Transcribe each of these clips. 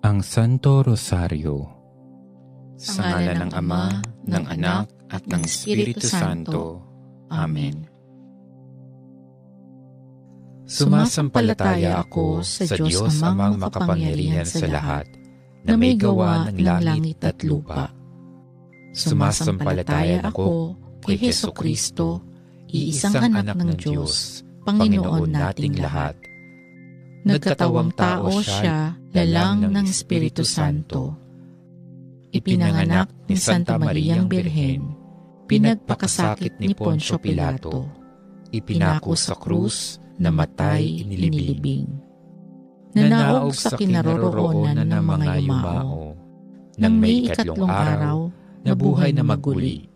Ang Santo Rosario. Sa ngalan ng Ama, ng Anak, at ng Espiritu Santo. Amen. Sumasampalataya ako sa Diyos Amang makapangyarihan sa lahat, na may gawa ng langit at lupa. Sumasampalataya ako kay Hesukristo, iisang anak ng Diyos, Panginoon nating lahat. Nagkatawang tao siya, lalang ng Espiritu Santo. Ipinanganak ni Santa Mariang Birhen, pinagpakasakit ni Poncio Pilato, ipinako sa krus, namatay, inilibing. Nanaog sa kinaroroonan ng mga yumao, nang may ikatlong araw, nabuhay na maguli,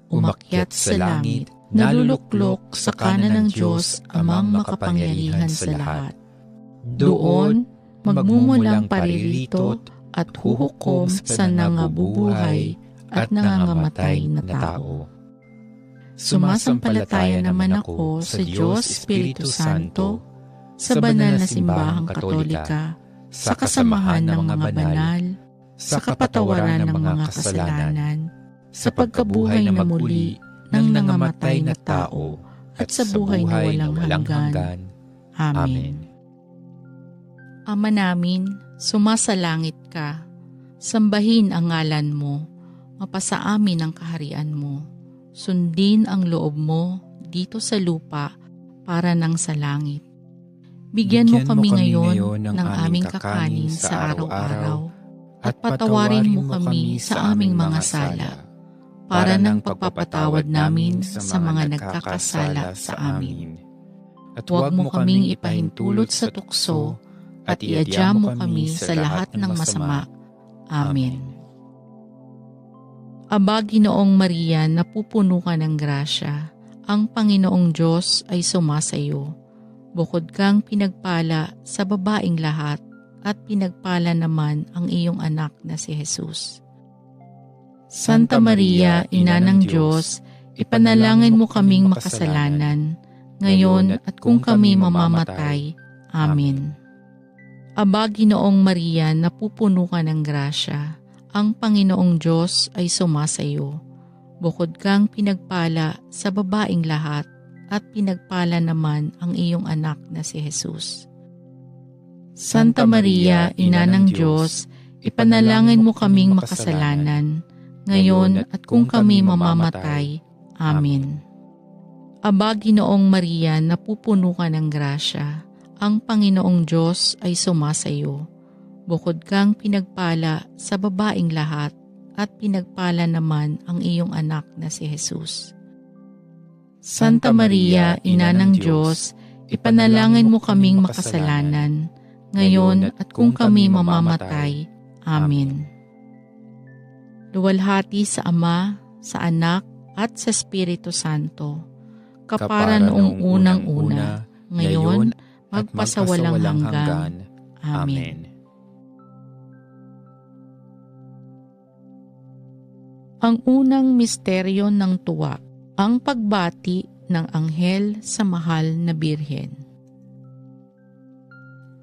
umakyat sa langit, naluluklok sa kanan ng Diyos Amang makapangyarihan sa lahat. Doon, magmumulang paririto at huhukom sa nangabubuhay at nangangamatay na tao. Sumasampalataya naman ako sa Diyos Espiritu Santo, sa banal na simbahang Katolika, sa kasamahan ng mga banal, sa kapatawaran ng mga kasalanan, sa pagkabuhay na muli ng nangamatay na tao, at sa buhay na walang hanggan. Amen. Ama namin, sumasalangit ka, sambahin ang ngalan mo, mapasa amin ang kaharian mo, sundin ang loob mo dito sa lupa para nang sa langit. Bigyan mo kami ngayon ng aming kakanin sa araw-araw, at patawarin mo kami sa aming mga sala, para ng pagpapatawad namin sa mga nagkakasala sa amin. At huwag mo kaming ipahintulot sa tukso, at iadya mo kami sa lahat ng masama. Amen. Aba, Ginoong Maria, napupuno ka ng grasya, ang Panginoong Diyos ay sumasayo. Bukod kang pinagpala sa babaing lahat, at pinagpala naman ang iyong anak na si Jesus. Santa Maria, Ina ng Diyos, ipanalangin mo kaming makasalanan, ngayon at kung kami mamamatay. Amen. Aba, Ginoong Maria, napupuno ka ng grasya, ang Panginoong Diyos ay sumasayo. Bukod kang pinagpala sa babaing lahat, at pinagpala naman ang iyong anak na si Jesus. Santa Maria, Ina ng Diyos, ipanalangin mo kaming makasalanan, ngayon at kung kami mamamatay. Amen. Aba, Ginoong Maria, napupuno ka ng grasya, ang Panginoong Diyos ay sumasayo. Bukod kang pinagpala sa babaing lahat, at pinagpala naman ang iyong anak na si Jesus. Santa Maria, Ina ng Diyos, ipanalangin mo kaming makasalanan, ngayon at kung kami mamamatay. Amen. Luwalhati sa Ama, sa Anak, at sa Espiritu Santo, kapara noong unang-una, ngayon, magpasawalang hanggan. Amen. Ang unang misteryo ng tuwa, ang pagbati ng anghel sa mahal na birhen.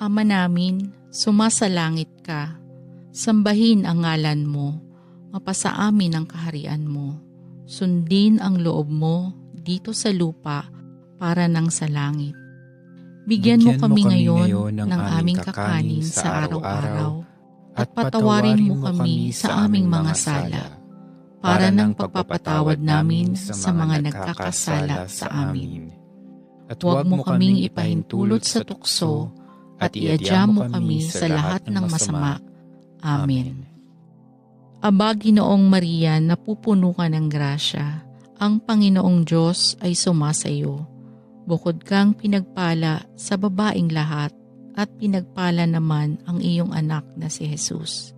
Ama namin, sumasalangit ka, sambahin ang ngalan mo, mapasa amin ang kaharian mo, sundin ang loob mo dito sa lupa para nang sa langit. Bigyan mo kami ngayon ng aming kakanin sa araw-araw, at patawarin mo kami sa aming mga sala, para ng pagpapatawad namin sa mga nagkakasala sa amin. At huwag mo kaming ipahintulot sa tukso, at iadya mo kami sa lahat ng masama. Amen. Aba, Ginoong Maria, napupuno ka ng grasya, ang Panginoong Diyos ay sumasayo. Bukod kang pinagpala sa babaing lahat, at pinagpala naman ang iyong anak na si Jesus.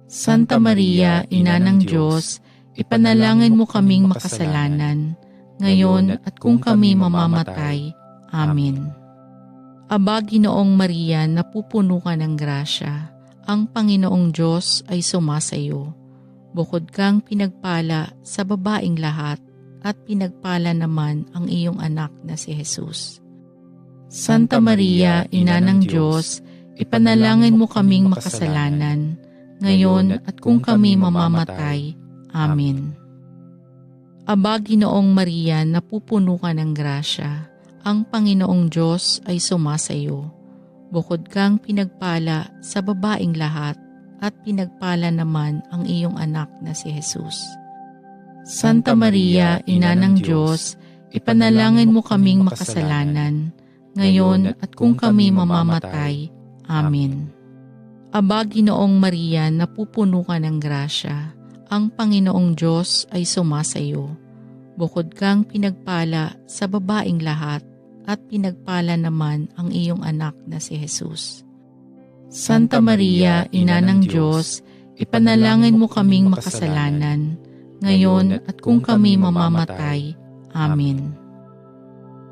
Santa Maria, Ina ng Diyos, ipanalangin mo kaming makasalanan, ngayon at kung kami mamamatay. Amen. Aba, Ginoong Maria, napupuno ka ng grasya, ang Panginoong Diyos ay sumasayo. Bukod kang pinagpala sa babaing lahat, at pinagpala naman ang iyong anak na si Jesus. Santa Maria, Ina ng Diyos, ipanalangin mo kaming makasalanan, ngayon at kung kami mamamatay. Amen. Aba, Ginoong Maria, napupuno ka ng grasya, ang Panginoong Diyos ay sumasayo. Bukod kang pinagpala sa babaing lahat, at pinagpala naman ang iyong anak na si Jesus. Santa Maria, Ina ng Diyos, ipanalangin mo kaming makasalanan, ngayon at kung kami mamamatay. Amen. Aba, Ginoong Maria, napupuno ka ng grasya, ang Panginoong Diyos ay sumasayo. Bukod kang pinagpala sa babaing lahat, at pinagpala naman ang iyong anak na si Jesus. Santa Maria, Ina ng Diyos, ipanalangin mo kaming makasalanan, ngayon at kung kami mamamatay. Amen.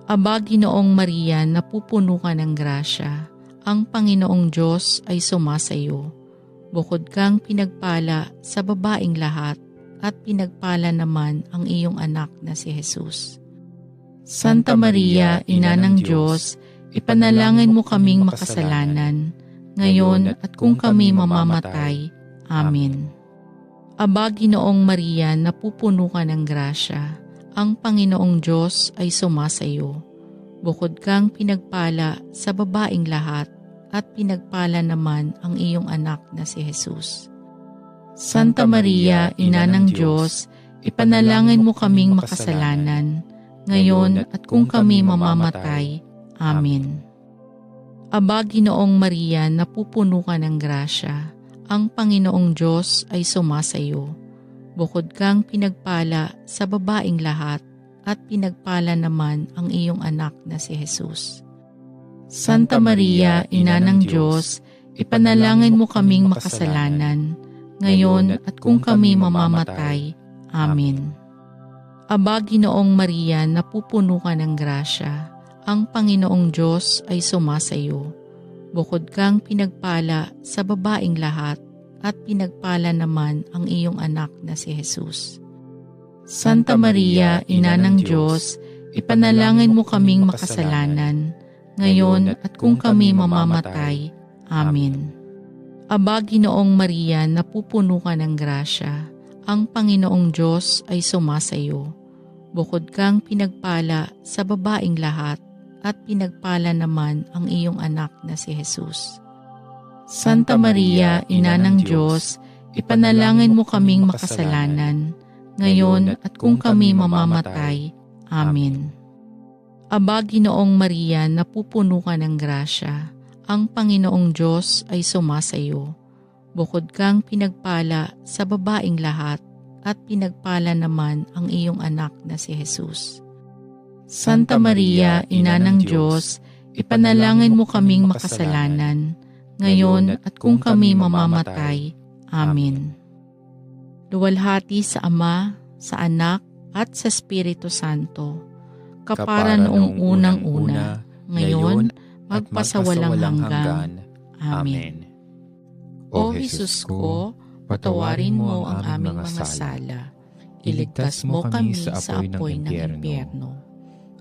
Aba, Ginoong Maria, napupuno ka ng grasya, ang Panginoong Diyos ay sumasayo. Bukod kang pinagpala sa babaing lahat, at pinagpala naman ang iyong anak na si Jesus. Santa Maria, Ina ng Diyos, ipanalangin mo kaming makasalanan, ngayon at kung kami mamamatay. Amen. Aba, Ginoong Maria, napupuno ka ng grasya, ang Panginoong Diyos ay sumasayo. Bukod kang pinagpala sa babaing lahat, at pinagpala naman ang iyong anak na si Jesus. Santa Maria, Ina ng Diyos, ipanalangin mo kaming makasalanan, ngayon at kung kami mamamatay. Amen. Aba, Ginoong Maria, napupuno ka ng grasya, ang Panginoong Diyos ay sumasayo. Bukod kang pinagpala sa babaing lahat, at pinagpala naman ang iyong anak na si Jesus. Santa Maria, Ina ng Diyos, ipanalangin mo kaming makasalanan, ngayon at kung kami mamamatay. Amen. Aba, Ginoong Maria, napupuno ka ng grasya, ang Panginoong Diyos ay sumasayo. Bukod kang pinagpala sa babaing lahat, at pinagpala naman ang iyong anak na si Jesus. Santa Maria, Ina ng Diyos, ipanalangin mo kaming makasalanan, ngayon at kung kami mamamatay. Amen. Aba, Ginoong Maria, napupuno ka ng grasya, ang Panginoong Diyos ay sumasayo. Bukod kang pinagpala sa babaing lahat, at pinagpala naman ang iyong anak na si Jesus. Santa Maria, Ina ng Diyos, ipanalangin mo kaming makasalanan, ngayon at kung kami mamamatay. Amen. Aba, Ginoong Maria, napupuno ka ng grasya, ang Panginoong Diyos ay sumasayo. Bukod kang pinagpala sa babaing lahat, at pinagpala naman ang iyong anak na si Jesus. Santa Maria, Ina ng Diyos, ipanalangin mo kaming makasalanan, ngayon at kung kami mamamatay. Amen. Luwalhati sa Ama, sa Anak, at sa Espiritu Santo, kapara noong unang-una, ngayon, magpasawalang hanggan. Amen. O Jesus ko, patawarin mo ang aming mga sala. Iligtas mo kami sa apoy ng impyerno.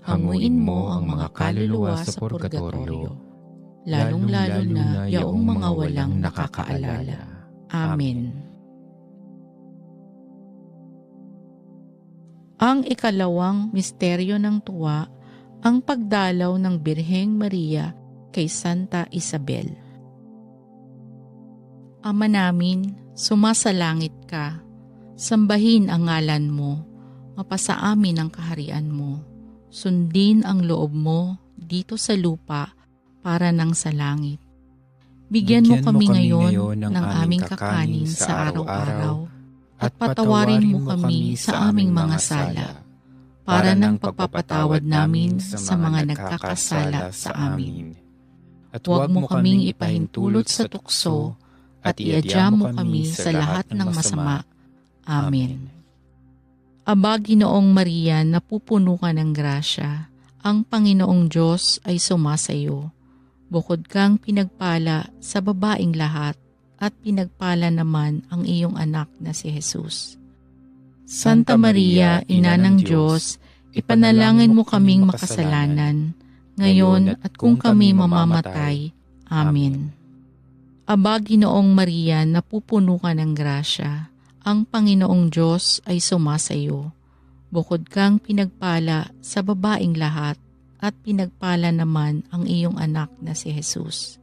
Hanguin mo ang mga kaluluwa sa purgatorio, lalong-lalo na yaong mga walang nakakaalala. Amen. Ang ikalawang misteryo ng tuwa, ang pagdalaw ng Birheng Maria kay Santa Isabel. Ama namin, sumasalangit ka, sambahin ang ngalan mo, mapasa amin ang kaharian mo, sundin ang loob mo dito sa lupa para nang sa langit. Bigyan mo kami ngayon ng aming kakanin sa araw-araw, at patawarin mo kami sa aming mga sala, para ng pagpapatawad namin sa mga nagkakasala sa amin. At huwag mo kaming ipahintulot sa tukso, at iadya mo kami sa lahat ng masama. Amen. Aba, Ginoong Maria, napupuno ka ng grasya, ang Panginoong Diyos ay sumasayo. Bukod kang pinagpala sa babaing lahat, at pinagpala naman ang iyong anak na si Jesus. Santa Maria, Ina ng Diyos, ipanalangin mo kaming makasalanan, ngayon at kung kami mamamatay. Amen. Aba, Ginoong Maria, napupuno ka ng grasya. Ang Panginoong Diyos ay sumasayo. Bukod kang pinagpala sa babaing lahat, at pinagpala naman ang iyong anak na si Jesus.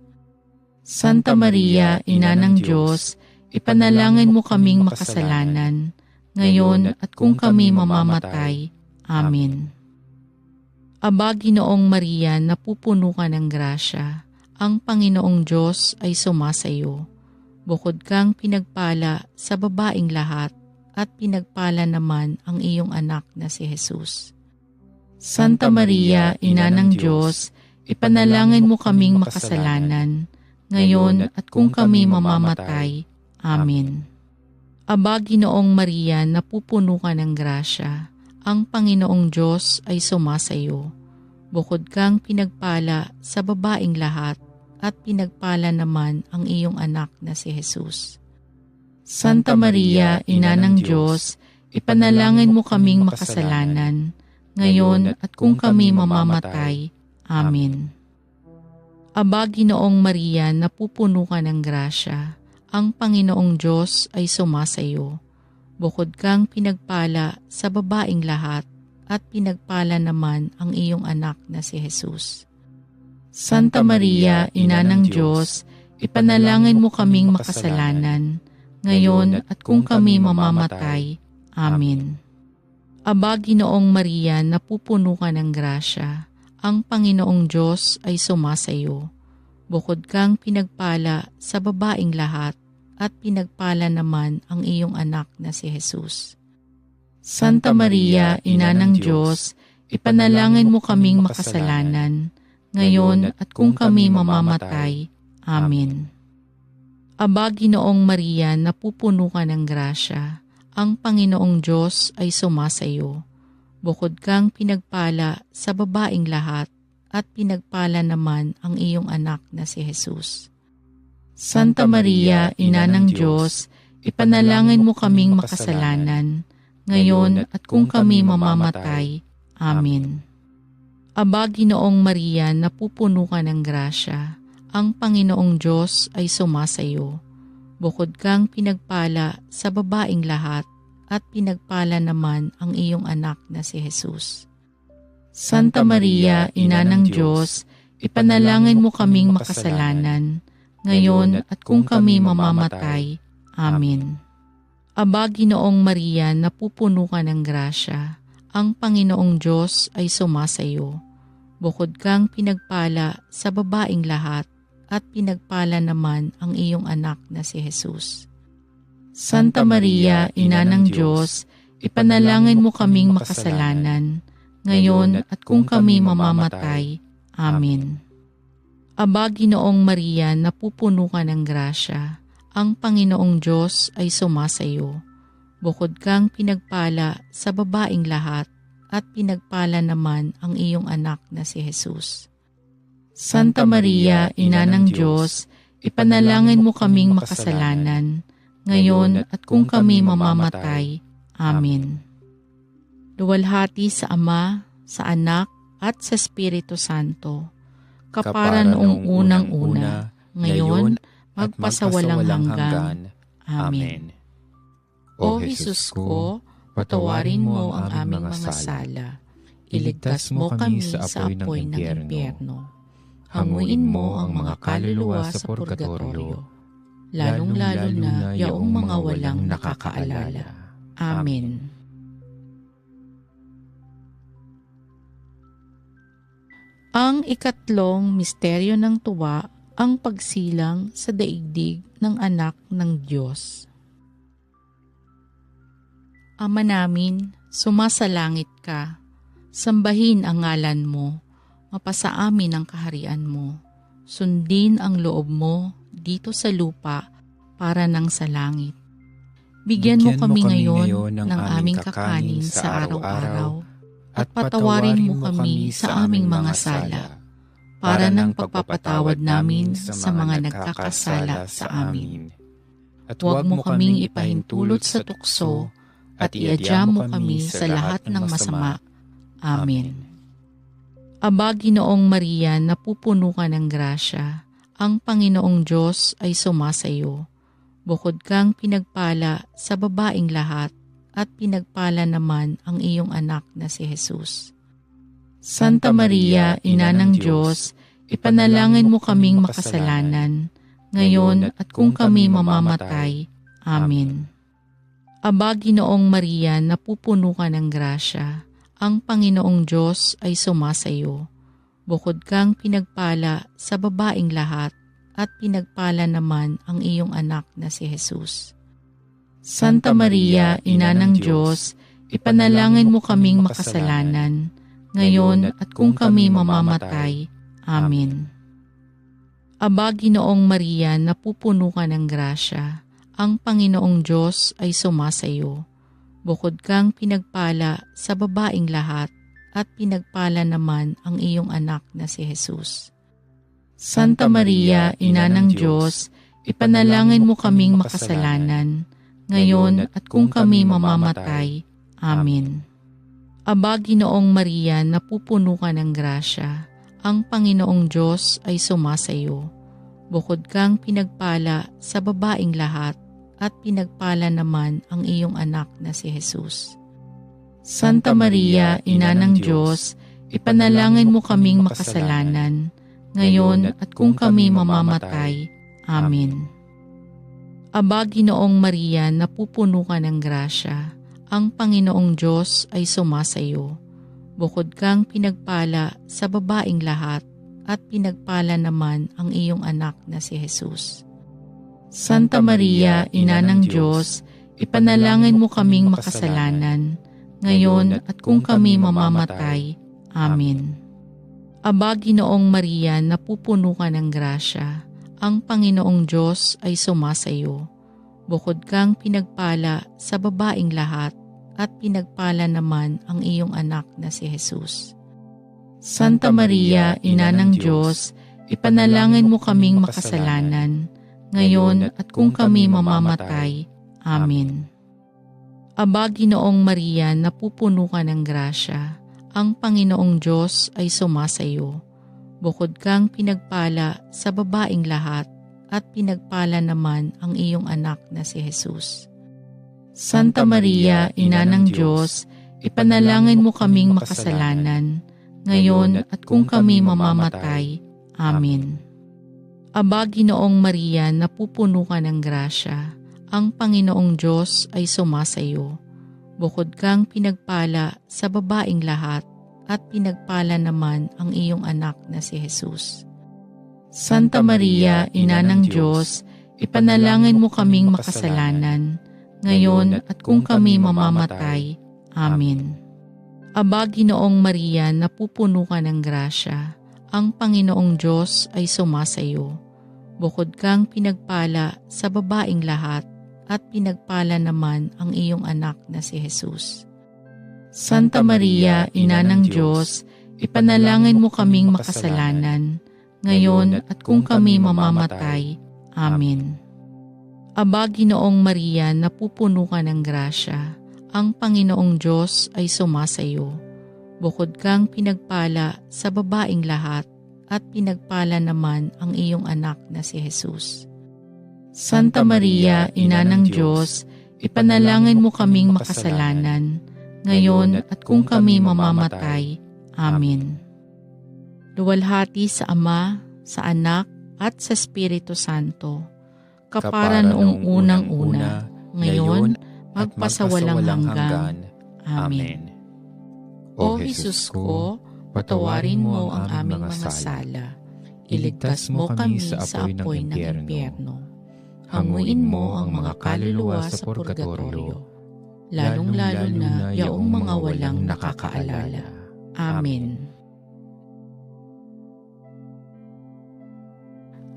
Santa Maria, Ina ng Diyos, ipanalangin mo kaming makasalanan, ngayon at kung kami mamamatay. Amen. Aba, Ginoong Maria, napupuno ka ng grasya. Ang Panginoong Diyos ay sumasayo. Bukod kang pinagpala sa babaing lahat, at pinagpala naman ang iyong anak na si Jesus. Santa Maria, Ina ng Diyos, ipanalangin mo kaming makasalanan, ngayon at kung kami mamamatay. Amen. Aba, Ginoong Maria, napupuno ka ng grasya. Ang Panginoong Diyos ay sumasayo. Bukod kang pinagpala sa babaing lahat, at pinagpala naman ang iyong anak na si Jesus. Santa Maria, Ina ng Diyos, ipanalangin mo kaming makasalanan, ngayon at kung kami mamamatay. Amen. Aba, Ginoong Maria, napupuno ka ng grasya. Ang Panginoong Diyos ay sumasayo. Bukod kang pinagpala sa babaing lahat, at pinagpala naman ang iyong anak na si Jesus. Santa Maria, Ina ng Diyos, ipanalangin mo kaming makasalanan, ngayon at kung kami mamamatay. Amen. Aba, Ginoong Maria, napupuno ka ng grasya. Ang Panginoong Diyos ay sumasayo. Bukod kang pinagpala sa babaing lahat, at pinagpala naman ang iyong anak na si Jesus. Santa Maria, Ina ng Diyos, ipanalangin mo kaming makasalanan, ngayon at kung kami mamamatay. Amen. Aba, Ginoong Maria, napupuno ka ng grasya. Ang Panginoong Diyos ay sumasayo. Bukod kang pinagpala sa babaing lahat, at pinagpala naman ang iyong anak na si Jesus. Santa Maria, Ina ng Diyos, ipanalangin mo kaming makasalanan, ngayon at kung kami mamamatay. Amen. Aba, Ginoong Maria, napupuno ka ng grasya. Ang Panginoong Diyos ay sumasayo. Bukod kang pinagpala sa babaing lahat, at pinagpala naman ang iyong anak na si Jesus. Santa Maria, Ina ng Diyos, ipanalangin mo kaming makasalanan, ngayon at kung kami mamamatay. Amen. Aba, Ginoong Maria, napupuno ka ng grasya. Ang Panginoong Diyos ay sumasayo. Bukod kang pinagpala sa babaing lahat, at pinagpala naman ang iyong anak na si Jesus. Santa Maria, Ina ng Diyos, ipanalangin mo kaming makasalanan, ngayon at kung kami mamamatay. Amen. Aba, Ginoong Maria, napupuno ka ng grasya. Ang Panginoong Diyos ay sumasayo. Bukod kang pinagpala sa babaing lahat, at pinagpala naman ang iyong anak na si Jesus. Santa Maria, Ina ng Diyos, ipanalangin mo kaming makasalanan, ngayon at kung kami mamamatay. Amen. Luwalhati sa Ama, sa Anak, at sa Espiritu Santo, kapara noong unang-una, ngayon, magpasawalang hanggan. Amen. O Jesus ko, patawarin mo ang aming mga sala. Iligtas mo kami sa apoy ng impyerno. Hanguin mo ang mga kaluluwa sa purgatorio, lalong-lalo na yaong mga walang nakakaalala. Amen. Ang ikatlong misteryo ng tuwa, ang pagsilang sa daigdig ng anak ng Diyos. Ama namin, sumasalangit ka, sambahin ang ngalan mo, mapasa amin ang kaharian mo, sundin ang loob mo dito sa lupa para nang sa langit. Bigyan mo kami ngayon ng aming kakanin sa araw-araw, at patawarin mo kami sa aming mga sala, para ng pagpapatawad namin sa mga nagkakasala sa amin. At huwag mo kaming ipahintulot sa tukso, at iadya mo kami sa lahat ng masama. Amen. Aba, Ginoong Maria, napupuno ka ng grasya. Ang Panginoong Diyos ay sumasayo. Bukod kang pinagpala sa babaing lahat, at pinagpala naman ang iyong anak na si Jesus. Santa Maria, Ina ng Diyos, ipanalangin mo kaming makasalanan, ngayon at kung kami mamamatay. Amen. Aba, Ginoong Maria, napupuno ka ng grasya, ang Panginoong Diyos ay sumasayo. Bukod kang pinagpala sa babaing lahat, at pinagpala naman ang iyong anak na si Jesus. Santa Maria, Ina ng Diyos, ipanalangin mo kaming makasalanan, ngayon at kung kami mamamatay. Amen. Aba, Ginoong Maria, napupuno ka ng grasya, ang Panginoong Diyos ay sumasayo. Bukod kang pinagpala sa babaing lahat, at pinagpala naman ang iyong anak na si Jesus. Santa Maria, Ina ng Diyos, ipanalangin mo kaming makasalanan, ngayon at kung kami mamamatay. Amen. Aba, Ginoong Maria, napupuno ka ng grasya, ang Panginoong Diyos ay sumasayo. Bukod kang pinagpala sa babaing lahat, at pinagpala naman ang iyong anak na si Jesus. Santa Maria, Ina ng Diyos, ipanalangin mo kaming makasalanan, ngayon at kung kami mamamatay. Amen. Aba, Ginoong Maria, napupuno ka ng grasya, ang Panginoong Diyos ay sumasayo. Bukod kang pinagpala sa babaing lahat, at pinagpala naman ang iyong anak na si Jesus. Santa Maria, Ina ng Diyos, ipanalangin mo kaming makasalanan, ngayon at kung kami mamamatay. Amen. Aba, Ginoong Maria, napupuno ka ng grasya, ang Panginoong Diyos ay sumasayo. Bukod kang pinagpala sa babaing lahat, at pinagpala naman ang iyong anak na si Jesus. Santa Maria, Ina ng Diyos, ipanalangin mo kaming makasalanan, ngayon at kung kami mamamatay. Amen. Aba, Ginoong Maria, napupuno ka ng grasya, ang Panginoong Diyos ay sumasayo. Bukod kang pinagpala sa babaing lahat, at pinagpala naman ang iyong anak na si Jesus. Santa Maria, Ina ng Diyos, ipanalangin mo kaming makasalanan, ngayon at kung kami mamamatay. Amen. Aba, Ginoong Maria, napupuno ka ng grasya, ang Panginoong Diyos ay sumasayo. Bukod kang pinagpala sa babaing lahat, at pinagpala naman ang iyong anak na si Jesus. Santa Maria, Ina ng Diyos, ipanalangin mo kaming makasalanan, ngayon at kung kami mamamatay. Amen. Aba, Ginoong Maria, napupuno ka ng grasya, ang Panginoong Diyos ay sumasayo. Bukod kang pinagpala sa babaing lahat, at pinagpala naman ang iyong anak na si Jesus. Santa Maria, Ina ng Diyos, ipanalangin mo kaming makasalanan, ngayon at kung kami mamamatay. Amen. Aba, Ginoong Maria, napupuno ka ng grasya, ang Panginoong Diyos ay sumasayo. Bukod kang pinagpala sa babaing lahat, at pinagpala naman ang iyong anak na si Jesus. Santa Maria, Ina ng Diyos, ipanalangin mo kaming makasalanan, ngayon at kung kami mamamatay. Amen. Luwalhati sa Ama, sa Anak, at sa Espiritu Santo, kapara noong unang-una, ngayon, magpasawalang hanggan. Amen. O Jesus ko, patawarin mo ang aming mga sala. Iligtas mo kami sa apoy ng impyerno. Hanguin mo ang mga kaluluwa sa purgatorio, lalong-lalo na yaong mga walang nakakaalala. Amen.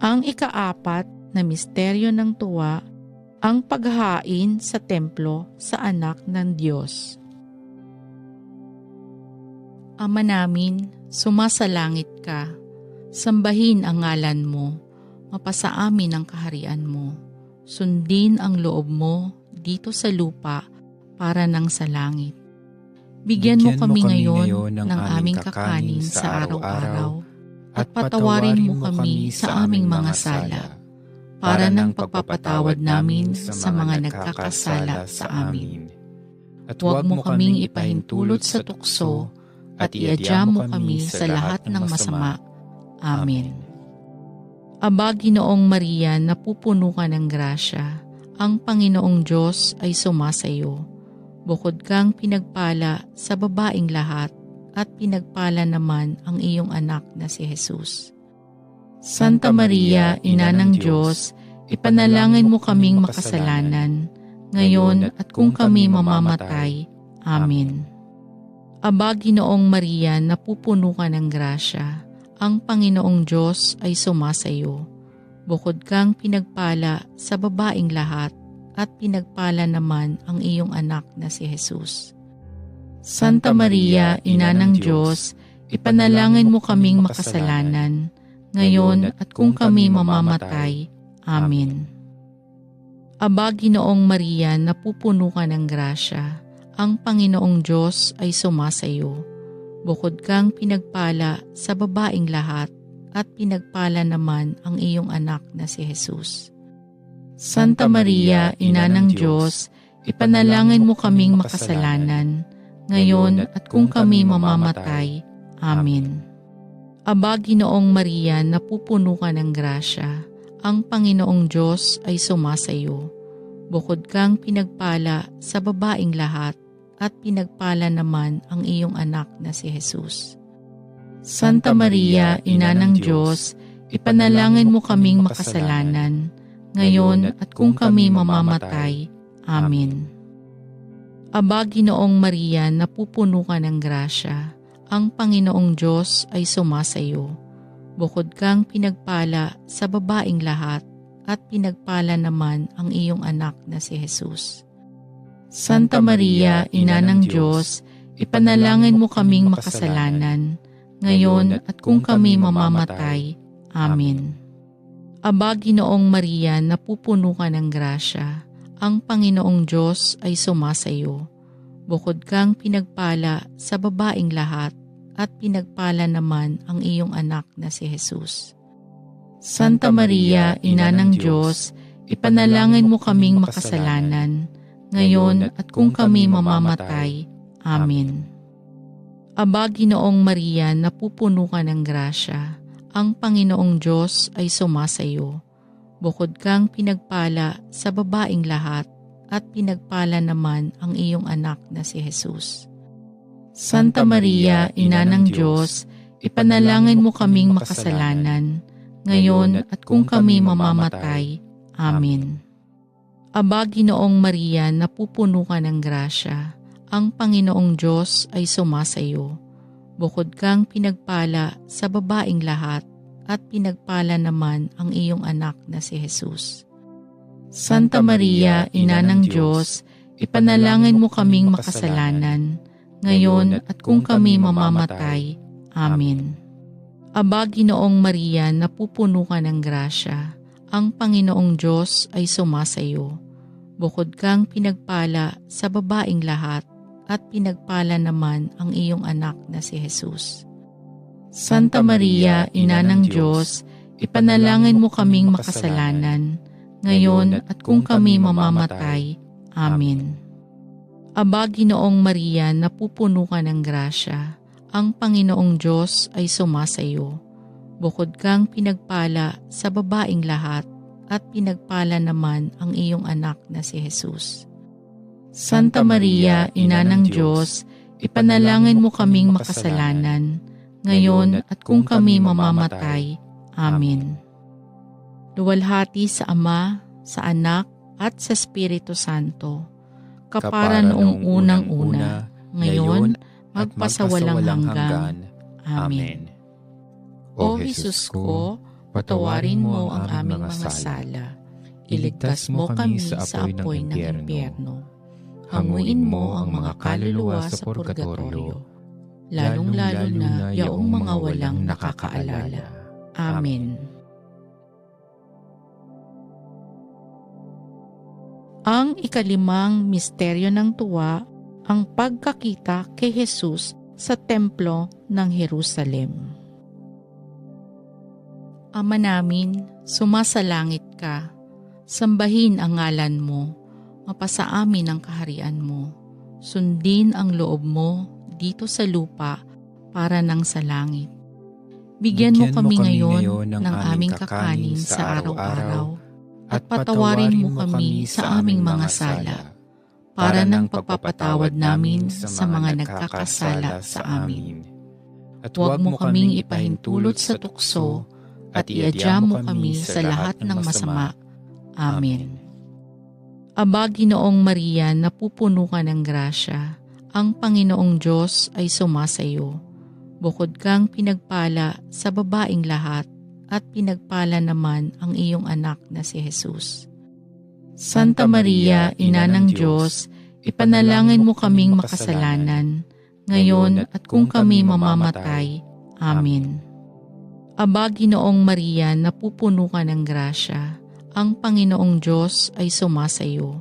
Ang ikaapat na misteryo ng tuwa, ang paghahain sa templo sa anak ng Diyos. Ama namin, sumasalangit ka, sambahin ang ngalan mo, mapasa amin ang kaharian mo, sundin ang loob mo dito sa lupa para nang sa langit. Bigyan mo kami ngayon ng aming kakanin sa araw-araw, at patawarin mo kami sa aming mga sala, para ng pagpapatawad namin sa mga nagkakasala sa amin. At huwag mo kaming ipahintulot sa tukso, at iadya mo kami sa lahat ng masama. Amen. Aba, Ginoong Maria, napupuno ka ng grasya, ang Panginoong Diyos ay sumasayo. Bukod kang pinagpala sa babaeng lahat, at pinagpala naman ang iyong anak na si Jesus. Santa Maria, Ina ng Diyos, ipanalangin mo kaming makasalanan, ngayon at kung kami mamamatay. Amen. Aba, Ginoong Maria, napupuno ka ng grasya, ang Panginoong Diyos ay sumasayo. Bukod kang pinagpala sa babaeng lahat, at pinagpala naman ang iyong anak na si Jesus. Santa Maria, Ina ng Diyos, ipanalangin mo kaming makasalanan, ngayon at kung kami mamamatay. Amen. Aba, Ginoong Maria, napupuno ka ng grasya, ang Panginoong Diyos ay sumasayo. Bukod kang pinagpala sa babaeng lahat, at pinagpala naman ang iyong anak na si Jesus. Santa Maria, Ina ng Diyos, ipanalangin mo kaming makasalanan, ngayon at kung kami mamamatay. Amen. Aba, Ginoong Maria, napupuno ka ng grasya, ang Panginoong Diyos ay sumasayo. Bukod kang pinagpala sa babaeng lahat, at pinagpala naman ang iyong anak na si Jesus. Santa Maria, Ina ng Diyos, ipanalangin mo kaming makasalanan, ngayon at kung kami mamamatay. Amen. Aba, Ginoong Maria, napupuno ka ng grasya, ang Panginoong Diyos ay sumasayo. Bukod kang pinagpala sa babaeng lahat, at pinagpala naman ang iyong anak na si Jesus. Santa Maria, Ina ng Diyos, ipanalangin mo kaming makasalanan, ngayon at kung kami mamamatay. Amen. Aba, Ginoong Maria, napupuno ka ng grasya, ang Panginoong Diyos ay sumasayo. Bukod kang pinagpala sa babaeng lahat, at pinagpala naman ang iyong anak na si Jesus. Santa Maria, Ina ng Diyos, ipanalangin mo kaming makasalanan, ngayon at kung kami mamamatay. Amen. Aba, Ginoong Maria, napupuno ka ng grasya, ang Panginoong Diyos ay sumasayo. Bukod kang pinagpala sa babaeng lahat, at pinagpala naman ang iyong anak na si Jesus. Santa Maria, Ina ng Diyos, ipanalangin mo kaming makasalanan, ngayon at kung kami mamamatay. Amen. Aba, Ginoong Maria, napupuno ka ng grasya, ang Panginoong Diyos ay sumasayo. Bukod kang pinagpala sa babaeng lahat, at pinagpala naman ang iyong anak na si Jesus. Santa Maria, Ina ng Diyos, ipanalangin mo kaming makasalanan, ngayon at kung kami mamamatay. Amen. Aba, Ginoong Maria, napupuno ka ng grasya, ang Panginoong Diyos ay sumasayo. Bukod kang pinagpala sa babaeng lahat, at pinagpala naman ang iyong anak na si Jesus. Santa Maria, Ina ng Diyos, ipanalangin mo kaming makasalanan, ngayon at kung kami mamamatay. Amen. Aba, Ginoong Maria, napupuno ka ng grasya, ang Panginoong Diyos ay sumasayo. Bukod kang pinagpala sa babaeng lahat, at pinagpala naman ang iyong anak na si Jesus. Santa Maria, Ina ng Diyos, ipanalangin mo kaming makasalanan, ngayon at kung kami mamamatay. Amen. Luwalhati sa Ama, sa Anak, at sa Espiritu Santo, kapara noong unang-una, ngayon, magpasawalang hanggan. Amen. O Jesus ko, patawarin mo ang aming mga sala. Iligtas mo kami sa apoy ng impyerno. Hanguin mo ang mga kaluluwa sa purgatorio, lalong-lalo na yaong mga walang nakakaalala. Amen. Ang ikalimang misteryo ng tuwa, ang pagkakita kay Jesus sa templo ng Jerusalem. Ama namin, sumasalangit ka. Sambahin ang ngalan mo. Mapasa amin ang kaharian mo. Sundin ang loob mo dito sa lupa para nang sa langit. Bigyan mo kami ngayon ng aming kakanin sa araw-araw at patawarin mo kami sa aming mga sala para ng pagpapatawad namin sa mga nagkakasala sa amin. At huwag mo kaming ipahintulot sa tukso at iadya mo kami sa lahat ng masama. Amen. Aba, Ginoong Maria, napupuno ka ng grasya, ang Panginoong Diyos ay sumasayo. Bukod kang pinagpala sa babaing lahat at pinagpala naman ang iyong anak na si Jesus. Santa Maria, Ina ng Diyos, ipanalangin mo kaming makasalanan, ngayon at kung kami mamamatay. Amen. Aba, Ginoong Maria, napupuno ka ng grasya, ang Panginoong Diyos ay sumasayo.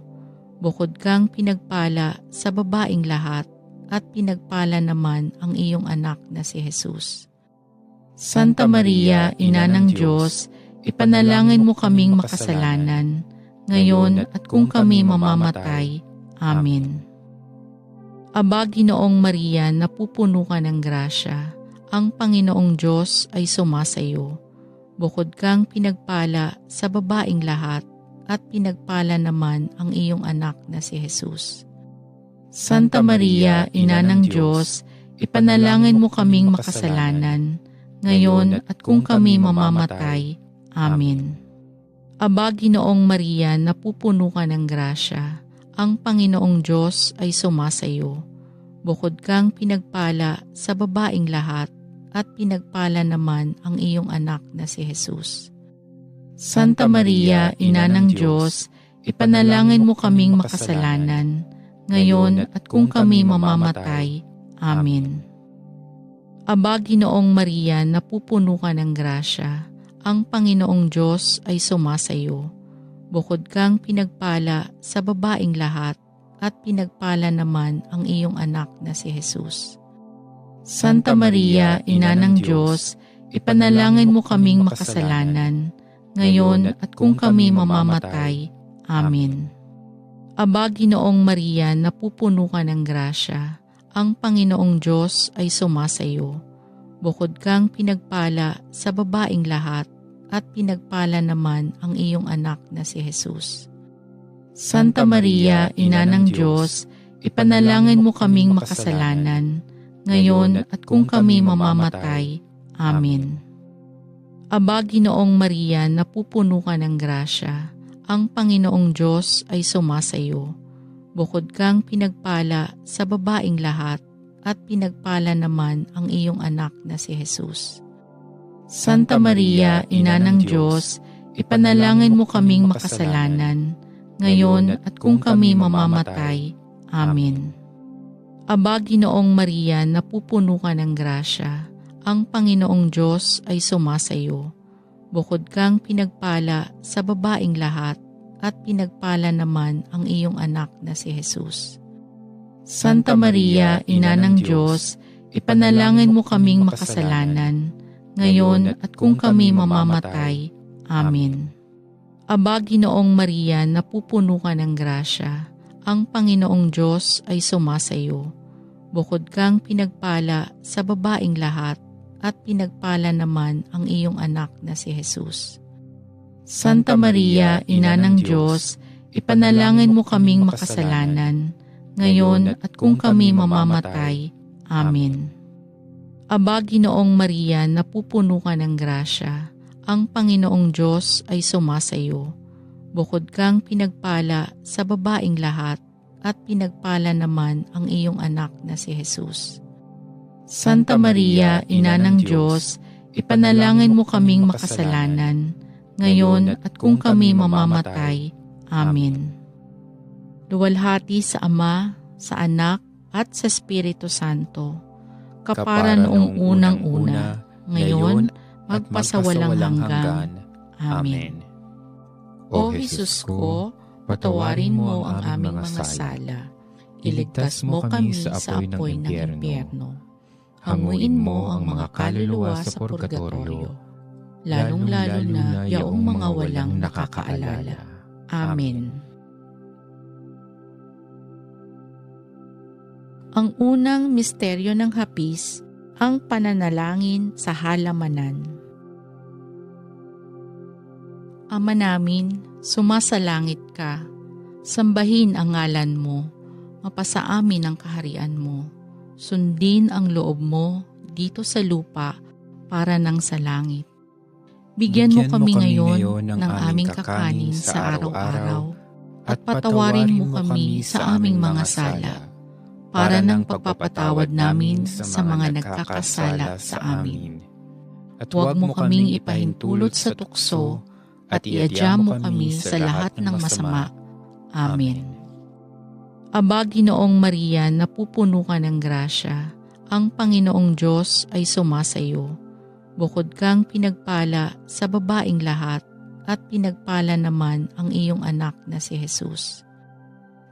Bukod kang pinagpala sa babaing lahat at pinagpala naman ang iyong anak na si Jesus. Santa Maria, Ina ng Diyos, ipanalangin mo kaming makasalanan, ngayon at kung kami mamamatay. Amen. Aba, Ginoong Maria, napupuno ka ng grasya, ang Panginoong Diyos ay sumasayo. Bukod kang pinagpala sa babaing lahat at pinagpala naman ang iyong anak na si Jesus. Santa Maria, Ina ng Diyos, ipanalangin mo kaming makasalanan, ngayon at kung kami mamamatay. Amen. Aba, Ginoong Maria, napupuno ka ng grasya, ang Panginoong Diyos ay sumasayo. Bukod kang pinagpala sa babaing lahat at pinagpala naman ang iyong anak na si Jesus. Santa Maria, Ina ng Diyos, ipanalangin mo kaming makasalanan, ngayon at kung kami mamamatay. Amen. Aba, Ginoong Maria, napupuno ka ng grasya, ang Panginoong Diyos ay sumasayo. Bukod kang pinagpala sa babaing lahat at pinagpala naman ang iyong anak na si Jesus. Santa Maria, Ina ng Diyos, ipanalangin mo kaming makasalanan, ngayon at kung kami mamamatay. Amen. Aba, Ginoong Maria, napupuno ka ng grasya, ang Panginoong Diyos ay sumasayo. Bukod kang pinagpala sa babaing lahat at pinagpala naman ang iyong anak na si Jesus. Santa Maria, Ina ng Diyos, ipanalangin mo kaming makasalanan, ngayon at kung kami mamamatay. Amen. Aba, Ginoong Maria, napupuno ka ng grasya, ang Panginoong Diyos ay sumasayo. Bukod kang pinagpala sa babaing lahat at pinagpala naman ang iyong anak na si Jesus. Santa Maria, Ina ng Diyos, ipanalangin mo kaming makasalanan, ngayon at kung kami mamamatay. Amen. Aba, Ginoong Maria, napupuno ka ng grasya, ang Panginoong Diyos ay sumasayo. Bukod kang pinagpala sa babaing lahat at pinagpala naman ang iyong anak na si Jesus. Santa Maria, Ina ng Diyos, ipanalangin mo kaming makasalanan, ngayon at kung kami mamamatay. Amen. Aba, Ginoong Maria, napupuno ka ng grasya, ang Panginoong Diyos ay sumasayo. Bukod kang pinagpala sa babaing lahat at pinagpala naman ang iyong anak na si Jesus. Santa Maria, Ina ng Diyos, ipanalangin mo kaming makasalanan, ngayon at kung kami mamamatay. Amen. Aba, Ginoong Maria, napupuno ka ng grasya, ang Panginoong Diyos ay sumasayo. Bukod kang pinagpala sa babaing lahat at pinagpala naman ang iyong anak na si Jesus. Santa Maria, Ina ng Diyos, ipanalangin mo kaming makasalanan, ngayon at kung kami mamamatay. Amen. Luwalhati sa Ama, sa Anak, at sa Espiritu Santo, kapara noong unang-una, ngayon, magpasawalang hanggan. Amen. O Jesus ko, patawarin mo ang aming mga sala. Iligtas mo kami sa apoy ng impyerno. Hanguin mo ang mga kaluluwa sa purgatorio lalong-lalo na yaong mga walang nakakaalala. Amen. Ang unang misteryo ng hapis, ang pananalangin sa halamanan. Ama namin, sumasalangit ka. Sambahin ang ngalan mo. Mapasa amin ang kaharian mo. Sundin ang loob mo dito sa lupa para nang sa langit. Bigyan mo kami ngayon ng aming kakanin sa araw-araw at patawarin mo kami sa aming mga sala para ng pagpapatawad namin sa mga nagkakasala sa amin. At huwag mo kaming ipahintulot sa tukso at iadya mo kami sa lahat ng masama. Amen. Aba, Ginoong Maria, napupuno ka ng grasya, ang Panginoong Diyos ay sumasayo. Bukod kang pinagpala sa babaeng lahat at pinagpala naman ang iyong anak na si Jesus.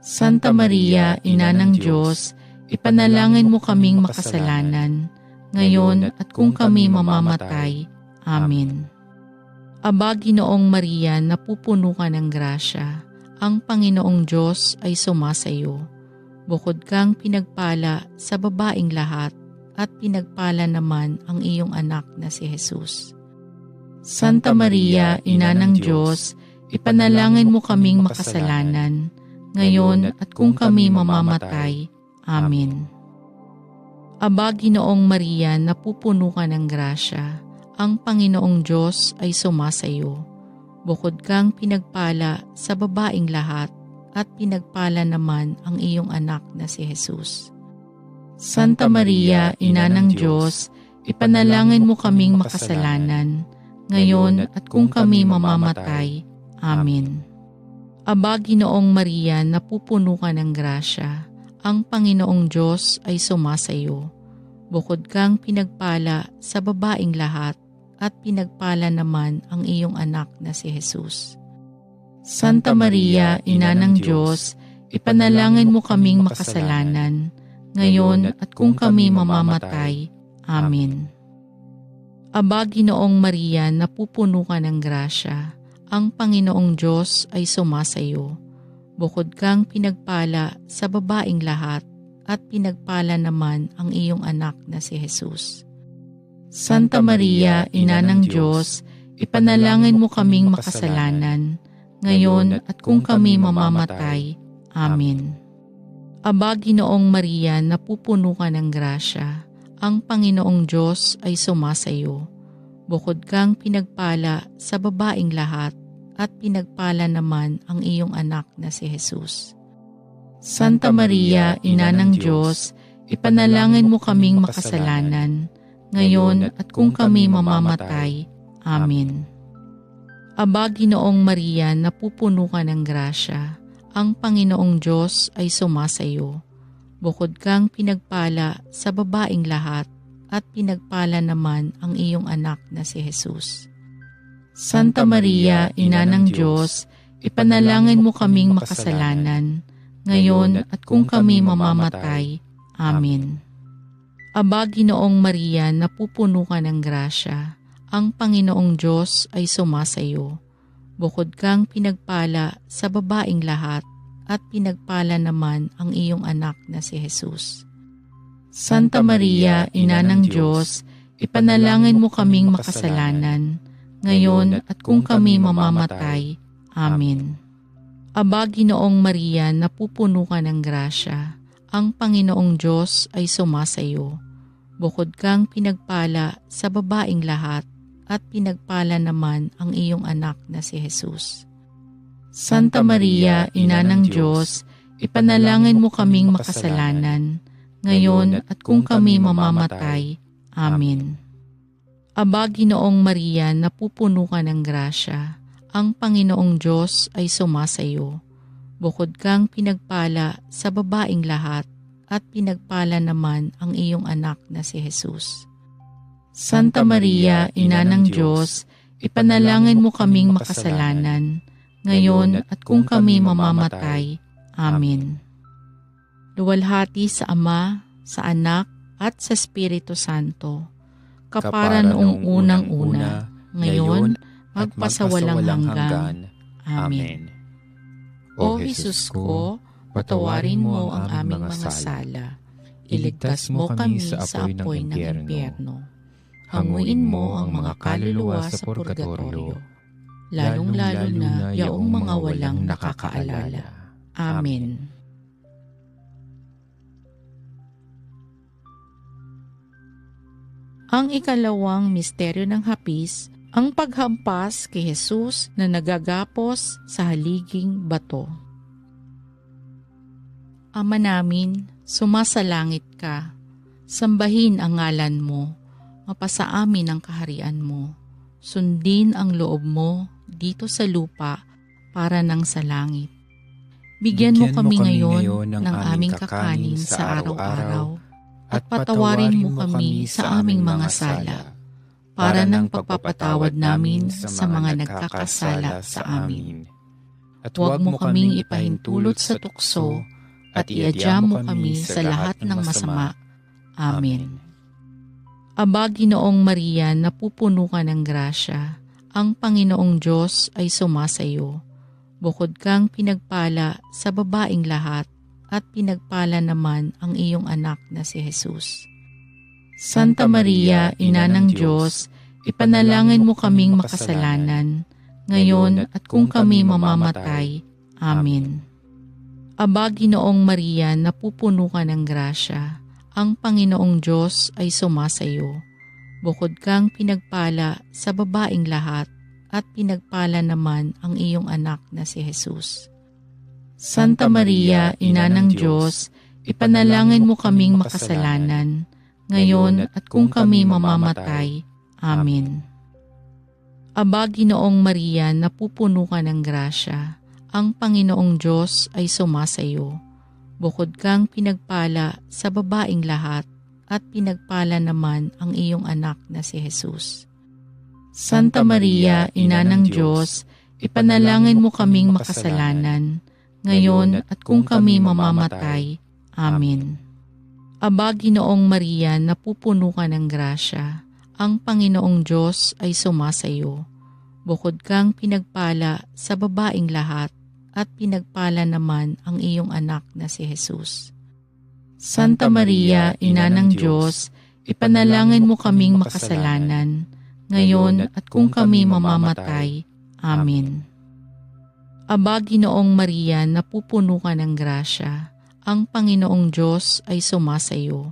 Santa Maria, Ina ng Diyos, ipanalangin mo kaming makasalanan, ngayon at kung kami mamamatay. Amen. Aba, Ginoong Maria, napupuno ka ng grasya, ang Panginoong Diyos ay sumasayo. Bukod kang pinagpala sa babaeng lahat, at pinagpala naman ang iyong anak na si Jesus. Santa Maria, Ina ng Diyos, ipanalangin mo kaming makasalanan, ngayon at kung kami mamamatay. Amen. Aba, Ginoong Maria, napupuno ka ng grasya, ang Panginoong Diyos ay sumasayo. Bukod kang pinagpala sa babaeng lahat, at pinagpala naman ang iyong anak na si Jesus. Santa Maria, Ina ng Diyos, ipanalangin mo kaming makasalanan, ngayon at kung kami mamamatay. Amen. Aba, Ginoong Maria, napupuno ka ng grasya, ang Panginoong Diyos ay sumasayo. Bukod kang pinagpala sa babaeng lahat, at pinagpala naman ang iyong anak na si Jesus. Santa Maria, Ina ng Diyos, ipanalangin mo kaming makasalanan, ngayon at kung kami mamamatay. Amen. Aba, Ginoong Maria, napupuno ka ng grasya, ang Panginoong Diyos ay sumasayo. Bukod kang pinagpala sa babaeng lahat, at pinagpala naman ang iyong anak na si Jesus. Santa Maria, Ina ng Diyos, ipanalangin mo kaming makasalanan, ngayon at kung kami mamamatay. Amen. Aba, Ginoong Maria, napupuno ka ng grasya, ang Panginoong Diyos ay sumasayo. Bukod kang pinagpala sa babaeng lahat, at pinagpala naman ang iyong anak na si Jesus. Santa Maria, Ina ng Diyos, ipanalangin mo kaming makasalanan, ngayon at kung kami mamamatay. Amen. Aba, Ginoong Maria, napupuno ka ng grasya, ang Panginoong Diyos ay sumasayo. Bukod kang pinagpala sa babaeng lahat, at pinagpala naman ang iyong anak na si Jesus. Santa Maria, Ina ng Diyos, ipanalangin mo kaming makasalanan, ngayon at kung kami mamamatay. Amen. Aba, Ginoong Maria, napupuno ka ng grasya, ang Panginoong Diyos ay sumasayo. Bukod kang pinagpala sa babaeng lahat, at pinagpala naman ang iyong anak na si Jesus. Santa Maria, Ina ng Diyos, ipanalangin mo kaming makasalanan, ngayon at kung kami mamamatay. Amen. Aba, Ginoong Maria, napupuno ka ng grasya, ang Panginoong Diyos ay sumasayo. Bukod kang pinagpala sa babaeng lahat, at pinagpala naman ang iyong anak na si Jesus. Santa Maria, Ina ng Diyos, ipanalangin mo kaming makasalanan, ngayon at kung kami mamamatay. Amen. Aba, Ginoong Maria, napupuno ka ng grasya, ang Panginoong Diyos ay sumasayo. Bukod kang pinagpala sa babaeng lahat, at pinagpala naman ang iyong anak na si Jesus. Santa Maria, Ina ng Diyos, ipanalangin mo kaming makasalanan, ngayon at kung kami mamamatay. Amen. Luwalhati sa Ama, sa Anak, at sa Espiritu Santo, kapara noong unang-una, ngayon, magpasawalang hanggan. Amen. O Jesus ko, patawarin mo ang aming mga sala. Iligtas mo kami sa apoy ng impyerno. Hanguin mo ang mga kaluluwa sa purgatorio, lalong-lalo na yaong mga walang nakakaalala. Amen. Ang ikalawang misteryo ng hapis, ang paghampas kay Jesus na nagagapos sa haliging bato. Ama namin, sumasalangit ka. Sambahin ang ngalan mo. Mapasa amin ang kaharian mo. Sundin ang loob mo dito sa lupa para nang sa langit. Bigyan mo kami ngayon ng aming kakanin sa araw-araw at patawarin mo kami sa aming mga sala para ng pagpapatawad namin sa mga nagkakasala sa amin. At huwag mo kaming ipahintulot sa tukso at iadya mo kami sa lahat ng masama. Amen. Aba, Ginoong Maria, napupuno ka ng grasya, ang Panginoong Diyos ay sumasayo. Bukod kang pinagpala sa babaing lahat, at pinagpala naman ang iyong anak na si Jesus. Santa Maria, Ina ng Diyos, ipanalangin mo kaming makasalanan, ngayon at kung kami mamamatay. Amen. Aba, Ginoong Maria, napupuno ka ng grasya, ang Panginoong Diyos ay sumasayo. Bukod kang pinagpala sa babaing lahat, at pinagpala naman ang iyong anak na si Jesus. Santa Maria, Ina ng Diyos, ipanalangin mo kaming makasalanan, ngayon at kung kami mamamatay. Amen. Aba, Ginoong Maria, napupuno ka ng grasya, ang Panginoong Diyos ay sumasayo. Bukod kang pinagpala sa babaing lahat, at pinagpala naman ang iyong anak na si Jesus. Santa Maria, Ina ng Diyos, ipanalangin mo kaming makasalanan, ngayon at kung kami mamamatay. Amen. Aba, Ginoong Maria, napupuno ka ng grasya, ang Panginoong Diyos ay sumasayo. Bukod kang pinagpala sa babaing lahat, at pinagpala naman ang iyong anak na si Jesus. Santa Maria, Ina ng Diyos, ipanalangin mo kaming makasalanan, ngayon at kung kami mamamatay. Amen. Aba, Ginoong Maria, napupuno ka ng grasya, ang Panginoong Diyos ay sumasayo.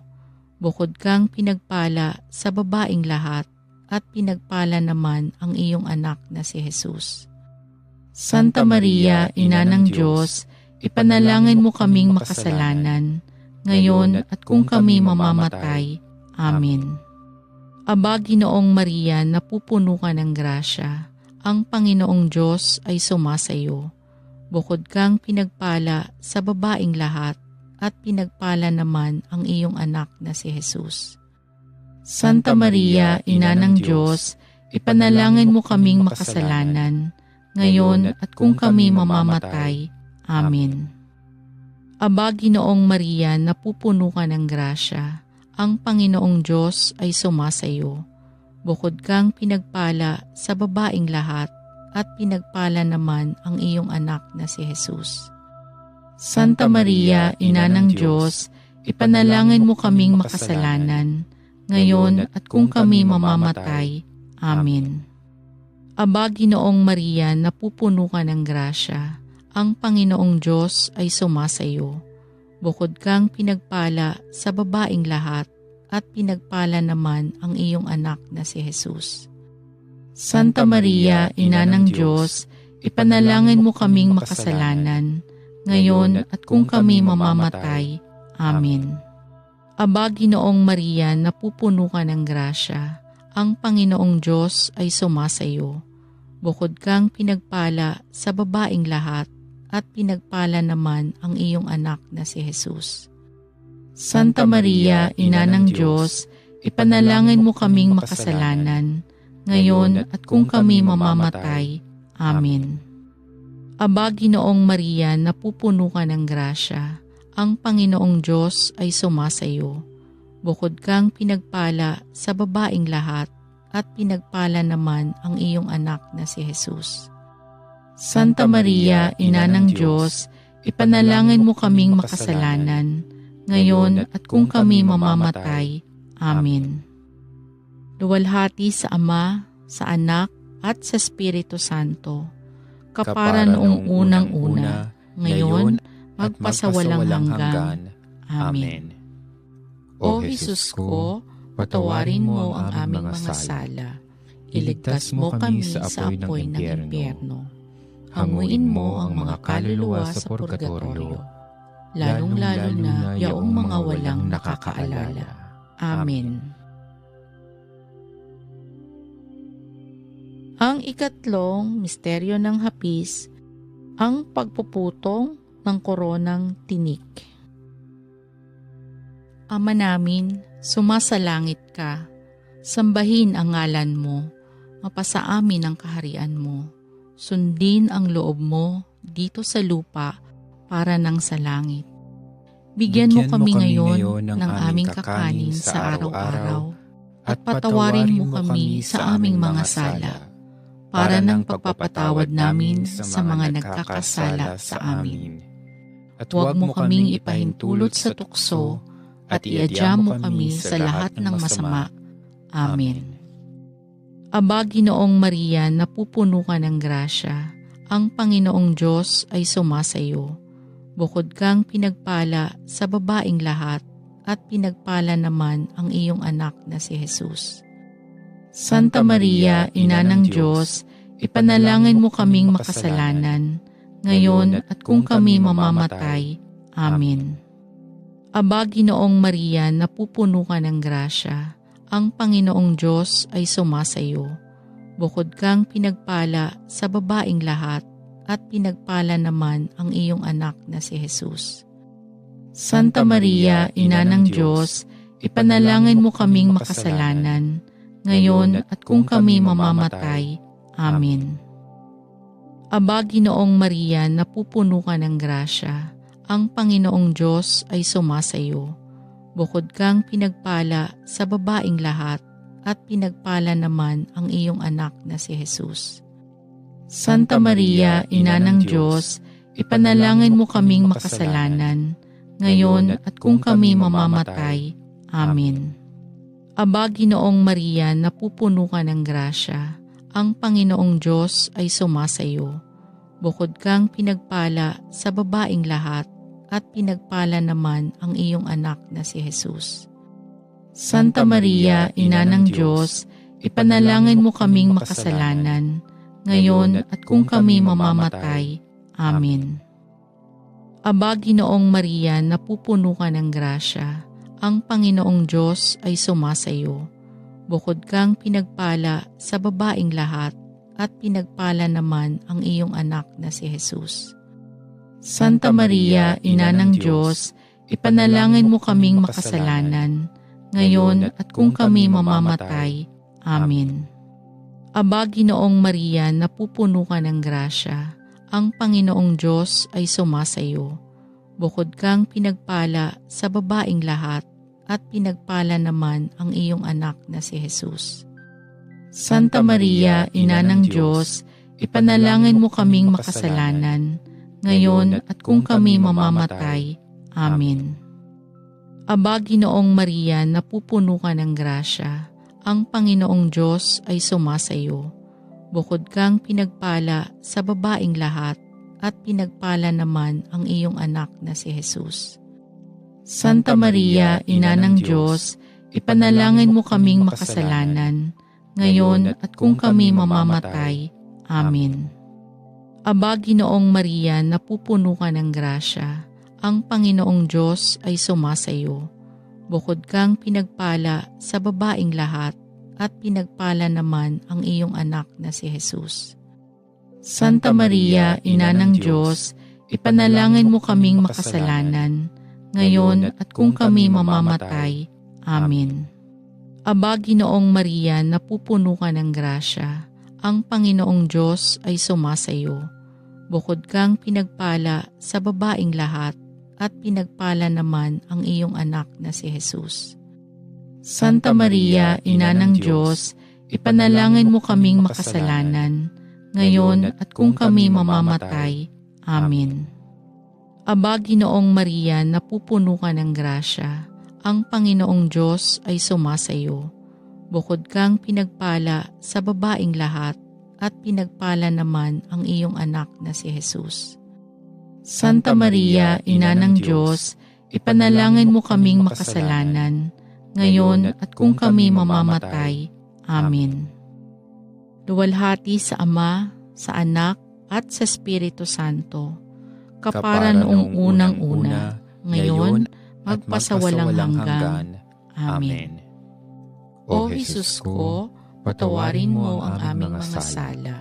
Bukod kang pinagpala sa babaing lahat, at pinagpala naman ang iyong anak na si Jesus. Santa Maria, Ina ng Diyos, ipanalangin mo kaming makasalanan, ngayon at kung kami mamamatay. Amen. Aba, Ginoong Maria, napupuno ka ng grasya, ang Panginoong Diyos ay sumasayo. Bukod kang pinagpala sa babaing lahat, at pinagpala naman ang iyong anak na si Jesus. Santa Maria, Ina ng Diyos, ipanalangin mo kaming makasalanan, ngayon at kung kami mamamatay. Amen. Aba, Ginoong Maria, napupuno ka ng grasya, ang Panginoong Diyos ay sumasayo. Bukod kang pinagpala sa babaing lahat, at pinagpala naman ang iyong anak na si Jesus. Santa Maria, Ina ng Diyos, ipanalangin mo kaming makasalanan, ngayon at kung kami mamamatay. Amen. Aba, Ginoong Maria, napupuno ka ng grasya, ang Panginoong Diyos ay sumasayo. Bukod kang pinagpala sa babaing lahat, at pinagpala naman ang iyong anak na si Jesus. Santa Maria, Ina ng Diyos, ipanalangin mo kaming makasalanan, ngayon at kung kami mamamatay. Amen. Aba, Ginoong Maria, napupuno ka ng grasya, ang Panginoong Diyos ay sumasayo. Bukod kang pinagpala sa babaing lahat, at pinagpala naman ang iyong anak na si Jesus. Santa Maria, Ina ng Diyos, ipanalangin mo kaming makasalanan, ngayon at kung kami mamamatay. Amen. Aba, Ginoong Maria, napupuno ka ng grasya, ang Panginoong Diyos ay sumasayo. Bukod kang pinagpala sa babaing lahat, at pinagpala naman ang iyong anak na si Jesus. Santa Maria, Ina ng Diyos, ipanalangin mo kaming makasalanan, ngayon at kung kami mamamatay. Amen. Luwalhati sa Ama, sa Anak, at sa Espiritu Santo, kapara noong unang-una, ngayon, magpasawalang hanggan. Amen. O Jesus ko, patawarin mo ang aming mga sala. Iligtas mo kami sa apoy ng impyerno. Hanguin mo ang mga kaluluwa sa purgatorio, lalong-lalo na yaong mga walang nakakaalala. Amen. Ang ikatlong misteryo ng hapis, ang pagpuputong ng koronang tinik. Ama namin, sumasalangit ka, sambahin ang ngalan mo, mapasa amin ang kaharian mo, sundin ang loob mo dito sa lupa para nang sa langit. Bigyan mo kami ngayon ng aming kakanin sa araw-araw at patawarin mo kami sa aming mga sala para ng pagpapatawad namin sa mga nagkakasala sa amin. At huwag mo kaming ipahintulot sa tukso at iadya mo kami sa lahat ng masama. Amen. Aba, Ginoong Maria, napupuno ka ng grasya, ang Panginoong Diyos ay sumasayo. Bukod kang pinagpala sa babaing lahat, at pinagpala naman ang iyong anak na si Jesus. Santa Maria, Ina ng Diyos, ipanalangin mo kaming makasalanan, ngayon at kung kami mamamatay. Amen. Aba, Ginoong Maria, napupuno ka ng grasya, ang Panginoong Diyos ay sumasayo. Bukod kang pinagpala sa babaing lahat, at pinagpala naman ang iyong anak na si Jesus. Santa Maria, Ina ng Diyos, ipanalangin mo kaming makasalanan, ngayon at kung kami mamamatay. Amen. Aba, Ginoong Maria, napupuno ka ng grasya, ang Panginoong Diyos ay sumasayo. Bukod kang pinagpala sa babaing lahat, at pinagpala naman ang iyong anak na si Jesus. Santa Maria, Ina ng Diyos, ipanalangin mo kaming makasalanan, ngayon at kung kami mamamatay. Amen. Aba, Ginoong Maria, napupuno ka ng grasya, ang Panginoong Diyos ay sumasayo. Bukod kang pinagpala sa babaing lahat, at pinagpala naman ang iyong anak na si Jesus. Santa Maria, Ina ng Diyos, ipanalangin mo kaming makasalanan, ngayon at kung kami mamamatay. Amen. Aba, Ginoong Maria, napupuno ka ng grasya, ang Panginoong Diyos ay sumasayo. Bukod kang pinagpala sa babaing lahat, at pinagpala naman ang iyong anak na si Jesus. Santa Maria, Ina ng Diyos, ipanalangin mo kaming makasalanan, ngayon at kung kami mamamatay. Amen. Aba, Ginoong Maria, napupuno ka ng grasya, ang Panginoong Diyos ay sumasayo. Bukod kang pinagpala sa babaing lahat, at pinagpala naman ang iyong anak na si Jesus. Santa Maria, Ina ng Diyos, ipanalangin mo kaming makasalanan, ngayon at kung kami mamamatay. Amen. Aba, Ginoong Maria, napupuno ka ng grasya, ang Panginoong Diyos ay sumasayo. Bukod kang pinagpala sa babaing lahat, at pinagpala naman ang iyong anak na si Jesus. Santa Maria, Ina ng Diyos, ipanalangin mo kaming makasalanan, ngayon at kung kami mamamatay. Amen. Aba, Ginoong Maria, napupuno ka ng grasya, ang Panginoong Diyos ay sumasayo. Bukod kang pinagpala sa babaing lahat, at pinagpala naman ang iyong anak na si Jesus. Santa Maria, Ina ng Diyos, ipanalangin mo kaming makasalanan, ngayon at kung kami mamamatay. Amen. Aba, Ginoong Maria, napupuno ka ng grasya, ang Panginoong Diyos ay sumasayo. Bukod kang pinagpala sa babaing lahat, at pinagpala naman ang iyong anak na si Jesus. Santa Maria, Ina ng Diyos, ipanalangin mo kaming makasalanan, ngayon at kung kami mamamatay. Amen. Aba, Ginoong Maria, napupuno ka ng grasya, ang Panginoong Diyos ay sumasayo. Bukod kang pinagpala sa babaing lahat, at pinagpala naman ang iyong anak na si Jesus. Santa Maria, Ina ng Diyos, ipanalangin mo kaming makasalanan, ngayon at kung kami mamamatay. Amen. Luwalhati sa Ama, sa Anak, at sa Espiritu Santo, kapara noong unang-una, ngayon, magpasawalang hanggan. Amen. O Jesus ko, patawarin mo ang aming mga sala.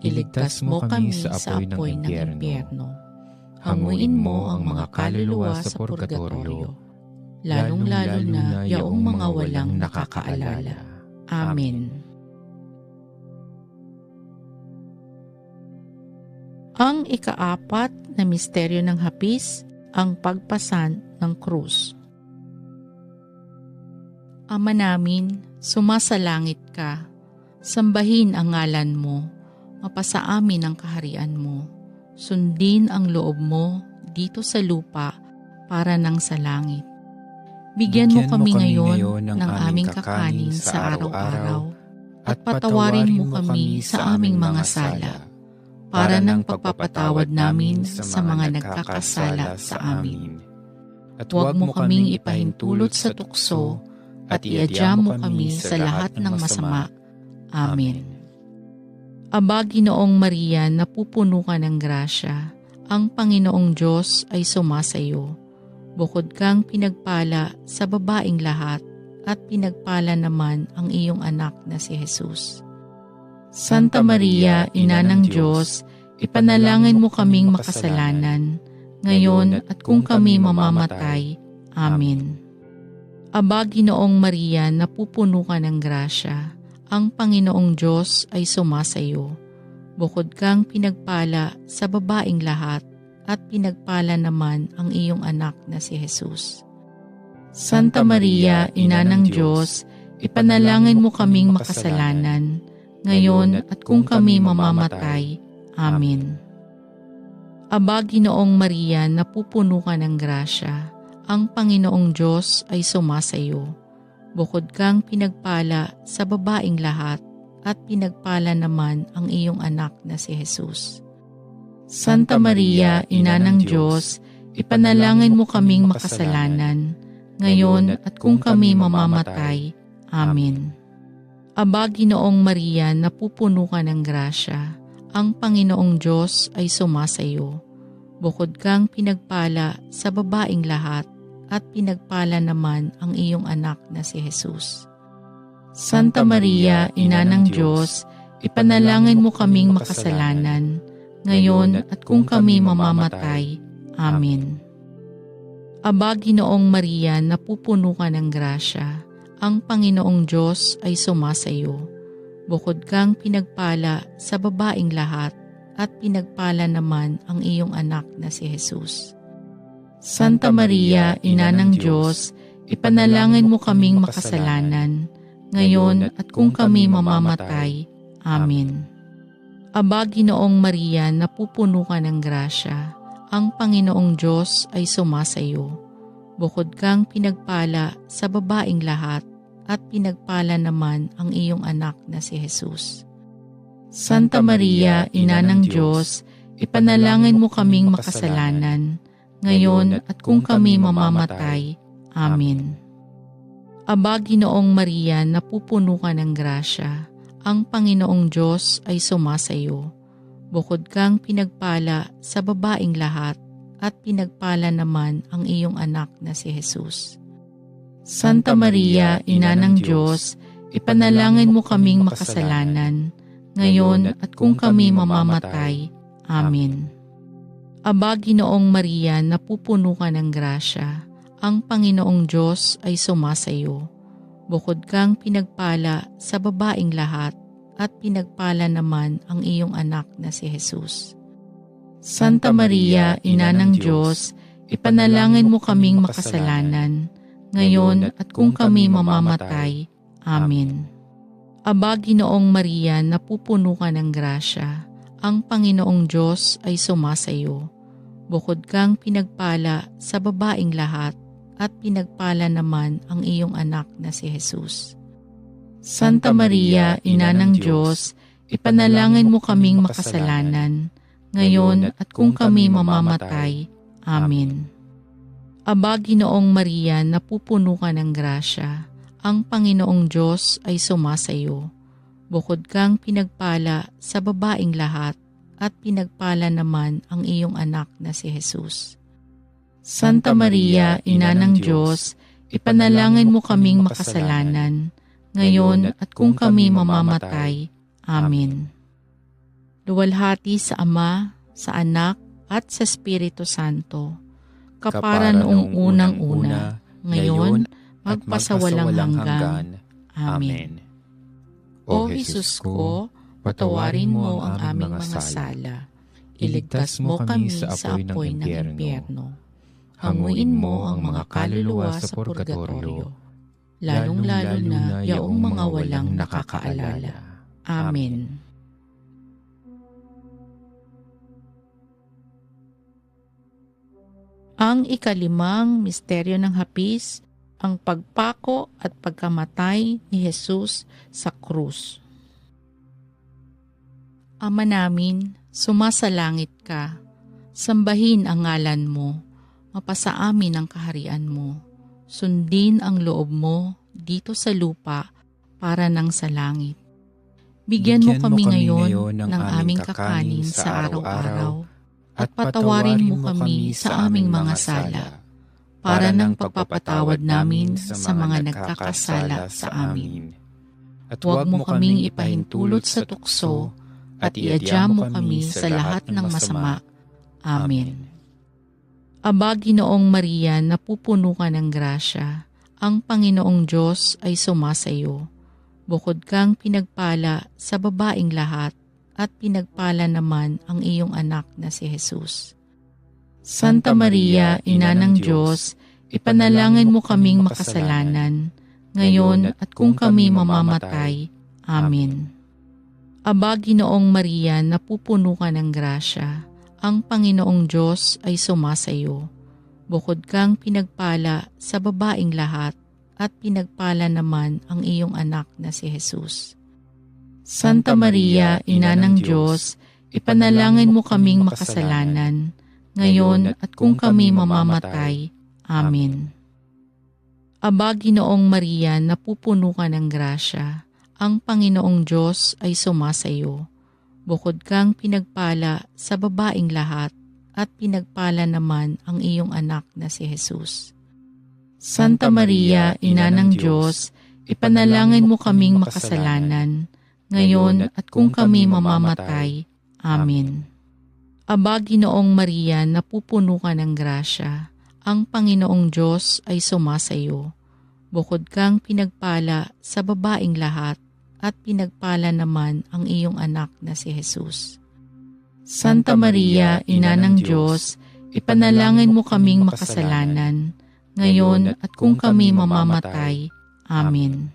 Iligtas mo kami sa apoy ng impyerno. Hanguin mo ang mga kaluluwa sa purgatorio, lalong-lalo na yaong mga walang nakakaalala. Amen. Ang ikaapat na misteryo ng hapis, ang pagpasan ng krus. Ama namin, sumasalangit ka, sambahin ang ngalan mo, mapasa amin ang kaharian mo, sundin ang loob mo dito sa lupa para nang sa langit. Bigyan mo kami ngayon ng aming kakanin sa araw-araw, at patawarin mo kami sa aming mga sala, para ng pagpapatawad namin sa mga nagkakasala sa amin. At huwag mo kaming ipahintulot sa tukso, at iadya mo kami sa lahat ng masama. Amen. Aba, Ginoong Maria, napupuno ka ng grasya, ang Panginoong Diyos ay sumasayo. Bukod kang pinagpala sa babaing lahat, at pinagpala naman ang iyong anak na si Jesus. Santa Maria, Ina ng Diyos, ipanalangin mo kaming makasalanan, ngayon at kung kami mamamatay. Amen. Aba, Ginoong Maria, napupuno ka ng grasya, ang Panginoong Diyos ay sumasayo. Bukod kang pinagpala sa babaing lahat, at pinagpala naman ang iyong anak na si Jesus. Santa Maria, Ina ng Diyos, ipanalangin mo kaming makasalanan, ngayon at kung kami mamamatay. Amen. Aba, Ginoong Maria, napupuno ka ng grasya, ang Panginoong Diyos ay sumasayo. Bukod kang pinagpala sa babaing lahat, at pinagpala naman ang iyong anak na si Jesus. Santa Maria, Ina ng Diyos, ipanalangin mo kaming makasalanan, ngayon at kung kami mamamatay. Amen. Aba, Ginoong Maria, napupuno ka ng grasya, ang Panginoong Diyos ay sumasayo. Bukod kang pinagpala sa babaing lahat, at pinagpala naman ang iyong anak na si Jesus. Santa Maria, Ina ng Diyos, ipanalangin mo kaming makasalanan, ngayon at kung kami mamamatay. Amen. Aba, Ginoong Maria, napupuno ka ng grasya, ang Panginoong Diyos ay sumasayo. Bukod kang pinagpala sa babaing lahat, at pinagpala naman ang iyong anak na si Jesus. Santa Maria, Ina ng Diyos, ipanalangin mo kaming makasalanan, ngayon at kung kami mamamatay. Amen. Aba, Ginoong Maria, napupuno ka ng grasya, ang Panginoong Diyos ay sumasayo. Bukod kang pinagpala sa babaing lahat, at pinagpala naman ang iyong anak na si Jesus. Santa Maria, Ina ng Diyos, ipanalangin mo kaming makasalanan, ngayon at kung kami mamamatay. Amen. Aba, Ginoong Maria, napupuno ka ng grasya, ang Panginoong Diyos ay sumasayo. Bukod kang pinagpala sa babaing lahat, at pinagpala naman ang iyong anak na si Jesus. Santa Maria, Ina ng Diyos, ipanalangin mo kaming makasalanan, ngayon at kung kami mamamatay. Amen. Aba, Ginoong Maria, napupuno ka ng grasya, ang Panginoong Diyos ay sumasayo. Bukod kang pinagpala sa babaing lahat, at pinagpala naman ang iyong anak na si Jesus. Santa Maria, Ina ng Diyos, ipanalangin mo kaming makasalanan, ngayon at kung kami mamamatay. Amen. Aba, Ginoong Maria, napupuno ka ng grasya. Ang Panginoong Diyos ay sumasayo. Bukod kang pinagpala sa babaeng lahat, at pinagpala naman ang iyong anak na si Jesus. Santa Maria, Ina ng Diyos, ipanalangin mo kaming makasalanan, ngayon at kung kami mamamatay. Amen. Aba, Ginoong Maria, napupuno ka ng grasya. Ang Panginoong Diyos ay sumasayo. Bukod kang pinagpala sa babaeng lahat, at pinagpala naman ang iyong anak na si Jesus. Santa Maria, Ina ng Diyos, ipanalangin mo kaming makasalanan, ngayon at kung kami mamamatay. Amen. Luwalhati sa Ama, sa Anak, at sa Espiritu Santo, kapara noong unang-una, ngayon, magpasawalang hanggan. Amen. O Jesus ko, patawarin mo ang aming mga sala. Iligtas mo kami sa apoy ng impyerno. Hanguin mo ang mga kaluluwa sa purgatorio, lalong-lalo na yaong mga walang nakakaalala. Amen. Ang ikalimang misteryo ng hapis, ang pagpako at pagkamatay ni Jesus sa krus. Ama namin, sumasalangit ka. Sambahin ang ngalan mo. Mapasa amin ang kaharian mo. Sundin ang loob mo dito sa lupa para nang sa langit. Bigyan mo kami ngayon ng aming kakanin sa araw-araw at patawarin mo kami sa aming mga sala para ng pagpapatawad namin sa mga nagkakasala sa amin. At huwag mo kaming ipahintulot sa tukso at iadya mo kami sa lahat ng masama. Amen. Aba, Ginoong Maria, napupuno ka ng grasya. Ang Panginoong Diyos ay sumasayo. Bukod kang pinagpala sa babaeng lahat, at pinagpala naman ang iyong anak na si Jesus. Santa Maria, Ina ng Diyos, ipanalangin mo kaming makasalanan, ngayon at kung kami mamamatay. Amen. Aba, Ginoong Maria, napupuno ka ng grasya. Ang Panginoong Diyos ay sumasayo. Bukod kang pinagpala sa babaeng lahat, at pinagpala naman ang iyong anak na si Jesus. Santa Maria, Ina ng Diyos, ipanalangin mo kaming makasalanan, ngayon at kung kami mamamatay. Amen. Aba, Ginoong Maria, napupuno ka ng grasya. Ang Panginoong Diyos ay sumasayo. Bukod kang pinagpala sa babaeng lahat, at pinagpala naman ang iyong anak na si Jesus. Santa Maria, Ina ng Diyos, ipanalangin mo kaming makasalanan, ngayon at kung kami mamamatay. Amen. Aba, Ginoong Maria, napupuno ka ng grasya. Ang Panginoong Diyos ay sumasayo. Bukod kang pinagpala sa babaeng lahat, at pinagpala naman ang iyong anak na si Jesus. Santa Maria, Ina ng Diyos, ipanalangin mo kaming makasalanan, ngayon at kung kami mamamatay. Amen.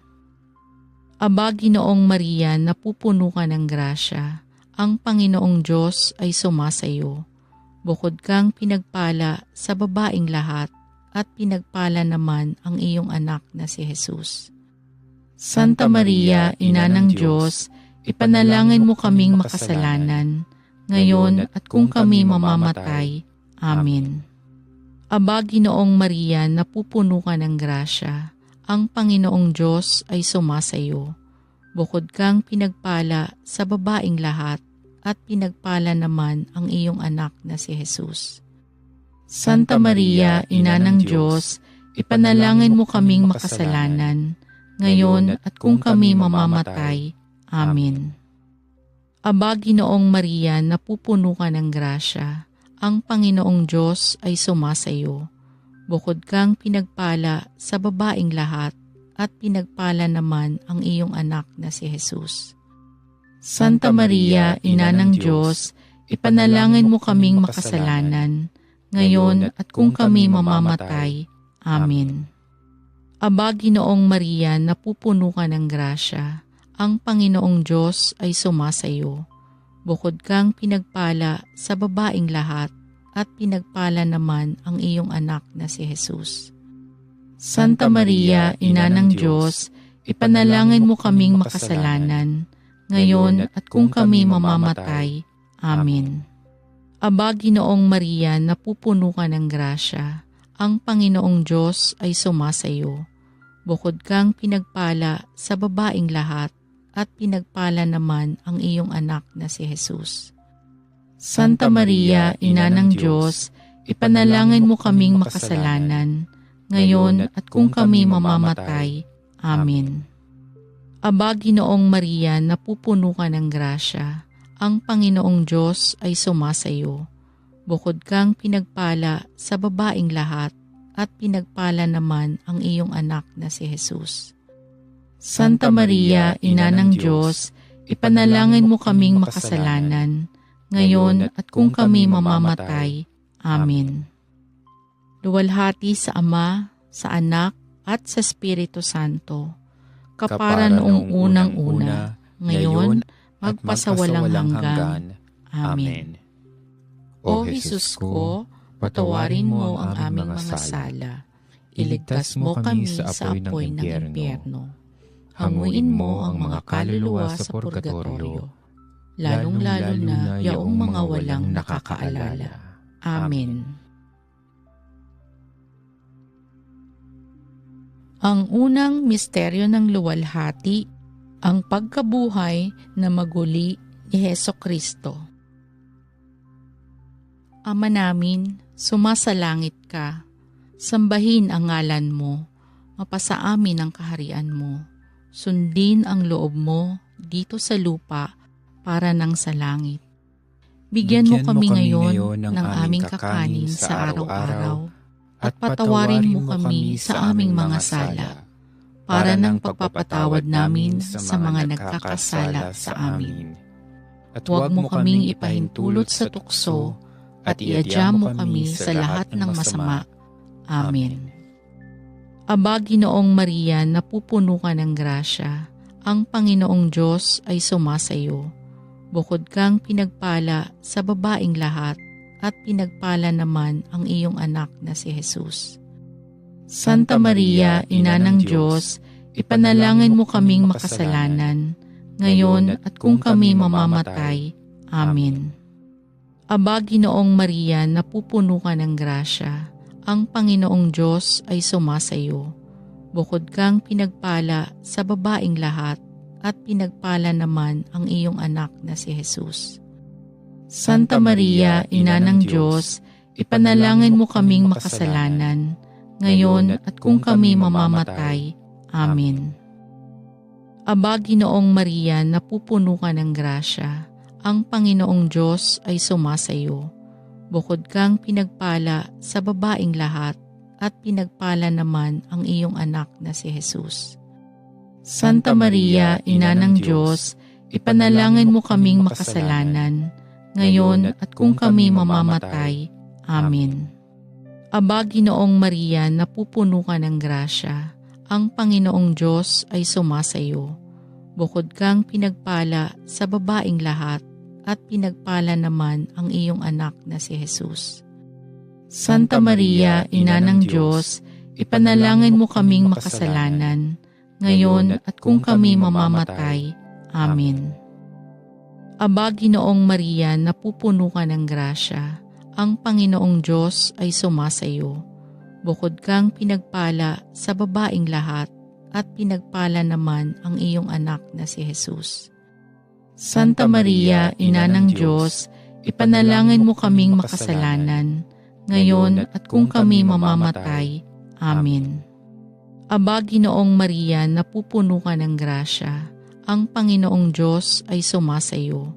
Aba, Ginoong Maria, napupuno ka ng grasya. Ang Panginoong Diyos ay sumasayo. Bukod kang pinagpala sa babaeng lahat, at pinagpala naman ang iyong anak na si Jesus. Santa Maria, Ina ng Diyos, ipanalangin mo kaming makasalanan, ngayon at kung kami mamamatay. Amen. Aba, Ginoong Maria, napupuno ka ng grasya. Ang Panginoong Diyos ay sumasayo. Bukod kang pinagpala sa babaeng lahat, at pinagpala naman ang iyong anak na si Jesus. Santa Maria, Ina ng Diyos, ipanalangin mo kaming makasalanan, ngayon at kung kami mamamatay. Amen. Aba, Ginoong Maria, napupuno ka ng grasya. Ang Panginoong Diyos ay sumasayo. Bukod kang pinagpala sa babaeng lahat, at pinagpala naman ang iyong anak na si Jesus. Santa Maria, Ina ng Diyos, ipanalangin mo kaming makasalanan, ngayon at kung kami mamamatay. Amen. Aba, Ginoong Maria, napupuno ka ng grasya. Ang Panginoong Diyos ay sumasayo. Bukod kang pinagpala sa babaing lahat, at pinagpala naman ang iyong anak na si Jesus. Santa Maria, Ina ng Diyos, ipanalangin mo kaming makasalanan, ngayon at kung kami mamamatay. Amen. Aba, Ginoong Maria, napupuno ka ng grasya, ang Panginoong Diyos ay sumasayo. Bukod kang pinagpala sa babaing lahat, at pinagpala naman ang iyong anak na si Jesus. Santa Maria, Ina ng Diyos, ipanalangin mo kaming makasalanan, ngayon at kung kami mamamatay. Amen. Aba, Ginoong Maria, napupuno ka ng grasya, ang Panginoong Diyos ay sumasayo. Bukod kang pinagpala sa babaing lahat, at pinagpala naman ang iyong anak na si Jesus. Santa Maria, Ina ng Diyos, ipanalangin mo kaming makasalanan, ngayon at kung kami mamamatay. Amen. Luwalhati sa Ama, sa Anak, at sa Espiritu Santo, kapara noong unang-una, ngayon, magpasawalang hanggan. Amen. O Jesus ko, patawarin mo ang aming mga sala. Iligtas mo kami sa apoy ng impyerno. Hanguin mo ang mga kaluluwa sa purgatorio, lalong-lalo na yaong mga walang nakakaalala. Amen. Ang unang misteryo ng luwalhati, ang pagkabuhay na maguli ni Hesukristo. Ama namin, sumasalangit ka, sambahin ang ngalan mo, mapasa amin ang kaharian mo. Sundin ang loob mo dito sa lupa para nang sa langit. Bigyan mo kami ngayon ng aming kakanin sa araw-araw at patawarin mo kami sa aming mga sala para nang pagpapatawad namin sa mga nagkakasala sa amin. At huwag mo kaming ipahintulot sa tukso at iadya mo kami sa lahat ng masama. Amen. Aba, Ginoong Maria, napupuno ka ng grasya, ang Panginoong Diyos ay sumasayo. Bukod kang pinagpala sa babaing lahat, at pinagpala naman ang iyong anak na si Jesus. Santa Maria, Ina ng Diyos, ipanalangin mo kaming makasalanan, ngayon at kung kami mamamatay. Amen. Aba, Ginoong Maria, napupuno ka ng grasya, ang Panginoong Diyos ay sumasayo. Bukod kang pinagpala sa babaing lahat, at pinagpala naman ang iyong anak na si Jesus. Santa Maria, Ina ng Diyos, ipanalangin mo kaming makasalanan, ngayon at kung kami mamamatay. Amen. Aba, Ginoong Maria, napupuno ka ng grasya, ang Panginoong Diyos ay sumasayo. Bukod kang pinagpala sa babaing lahat, at pinagpala naman ang iyong anak na si Jesus. Santa Maria, Ina ng Diyos, ipanalangin mo kaming makasalanan, ngayon at kung kami mamamatay. Amen. Aba, Ginoong Maria, napupuno ka ng grasya, ang Panginoong Diyos ay sumasayo. Bukod kang pinagpala sa babaing lahat, at pinagpala naman ang iyong anak na si Jesus. Santa Maria, Ina ng Diyos, ipanalangin mo kaming makasalanan, ngayon at kung kami mamamatay. Amen. Aba, Ginoong Maria, napupuno ka ng grasya, ang Panginoong Diyos ay sumasayo. Bukod kang pinagpala sa babaing lahat, at pinagpala naman ang iyong anak na si Jesus. Santa Maria, Ina ng Diyos, ipanalangin mo kaming makasalanan, ngayon at kung kami mamamatay. Amen. Aba, Ginoong Maria, napupuno ka ng grasya, ang Panginoong Diyos ay sumasayo.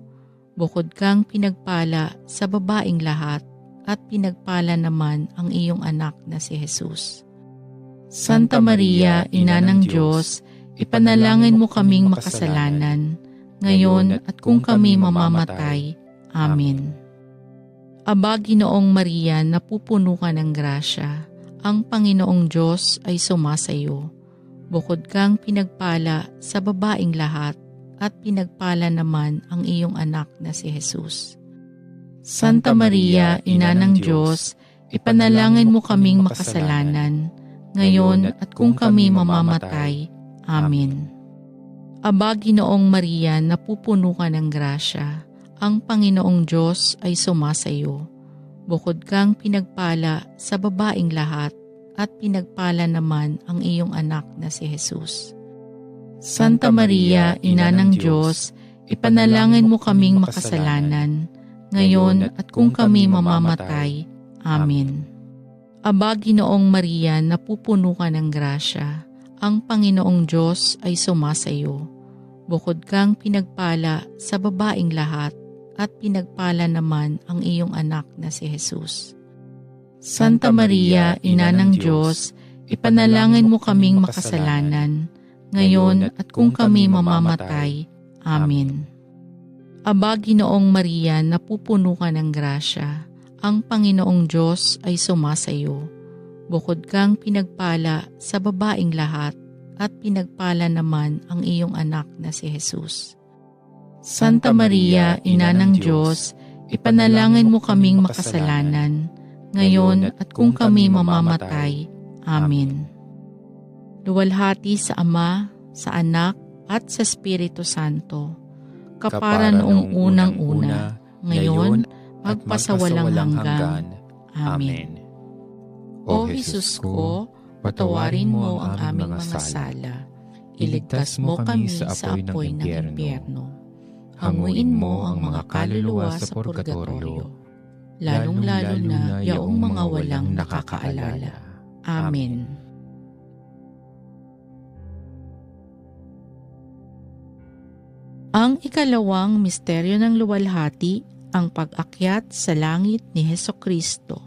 Bukod kang pinagpala sa babaing lahat, at pinagpala naman ang iyong anak na si Jesus. Santa Maria, Ina ng Diyos, ipanalangin mo kaming makasalanan, ngayon at kung kami mamamatay. Amen. Aba, Ginoong Maria, napupuno ka ng grasya, ang Panginoong Diyos ay sumasayo. Bukod kang pinagpala sa babaing lahat, at pinagpala naman ang iyong anak na si Jesus. Santa Maria, Ina ng Diyos, ipanalangin mo kaming makasalanan, ngayon at kung kami mamamatay. Amen. Aba, Ginoong Maria, napupuno ka ng grasya, ang Panginoong Diyos ay sumasayo. Bukod kang pinagpala sa babaing lahat, at pinagpala naman ang iyong anak na si Jesus. Santa Maria, Ina ng Diyos, ipanalangin mo kaming makasalanan, ngayon at kung kami mamamatay. Amen. Aba, Ginoong Maria, napupuno ka ng grasya, ang Panginoong Diyos ay sumasayo. Bukod kang pinagpala sa babaing lahat, at pinagpala naman ang iyong anak na si Jesus. Santa Maria, Ina ng Diyos, ipanalangin mo kaming makasalanan, ngayon at kung kami mamamatay. Amen. Aba, Ginoong Maria, napupuno ka ng grasya, ang Panginoong Diyos ay sumasayo. Bukod kang pinagpala sa babaing lahat, at pinagpala naman ang iyong anak na si Jesus. Santa Maria, Ina ng Diyos, ipanalangin mo kaming makasalanan, ngayon at kung kami mamamatay. Amen. Luwalhati sa Ama, sa Anak, at sa Espiritu Santo, kapara noong unang-una, ngayon, magpasawalang hanggan. Amen. O Jesus ko, patawarin mo ang aming mga sala. Iligtas mo kami sa apoy ng impyerno. Hanguin mo ang mga kaluluwa sa purgatorio, lalong-lalo na yaong mga walang nakakaalala. Amen. Ang ikalawang misteryo ng luwalhati, ang pag-akyat sa langit ni Hesukristo.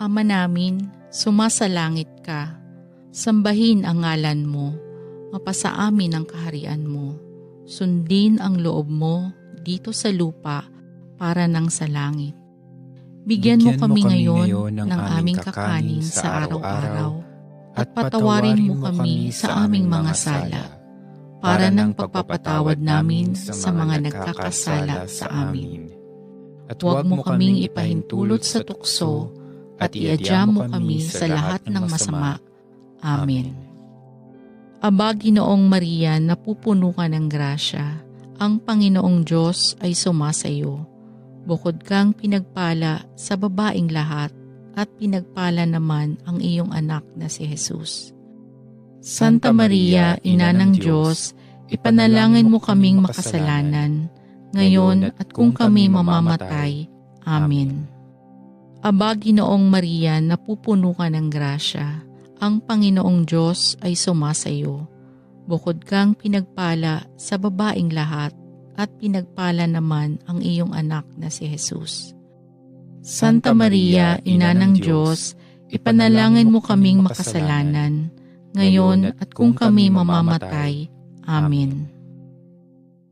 Ama namin, sumasalangit ka, sambahin ang ngalan mo, mapasa amin ang kaharian mo, sundin ang loob mo dito sa lupa para nang sa langit. Bigyan mo kami ngayon ng aming kakanin sa araw-araw, at patawarin mo kami sa aming mga sala, para ng pagpapatawad namin sa mga nagkakasala sa amin. At huwag mo kaming ipahintulot sa tukso, at iadya mo kami sa lahat ng masama. Amen. Aba, Ginoong Maria, napupuno ka ng grasya, ang Panginoong Diyos ay sumasayo. Bukod kang pinagpala sa babaing lahat, at pinagpala naman ang iyong anak na si Jesus. Santa Maria, Ina ng Diyos, ipanalangin mo kaming makasalanan, ngayon at kung kami mamamatay. Amen. Aba, Ginoong Maria, napupuno ka ng grasya, ang Panginoong Diyos ay sumasayo. Bukod kang pinagpala sa babaing lahat, at pinagpala naman ang iyong anak na si Jesus. Santa Maria, Ina ng Diyos, ipanalangin mo kaming makasalanan, ngayon at kung kami mamamatay. Amen.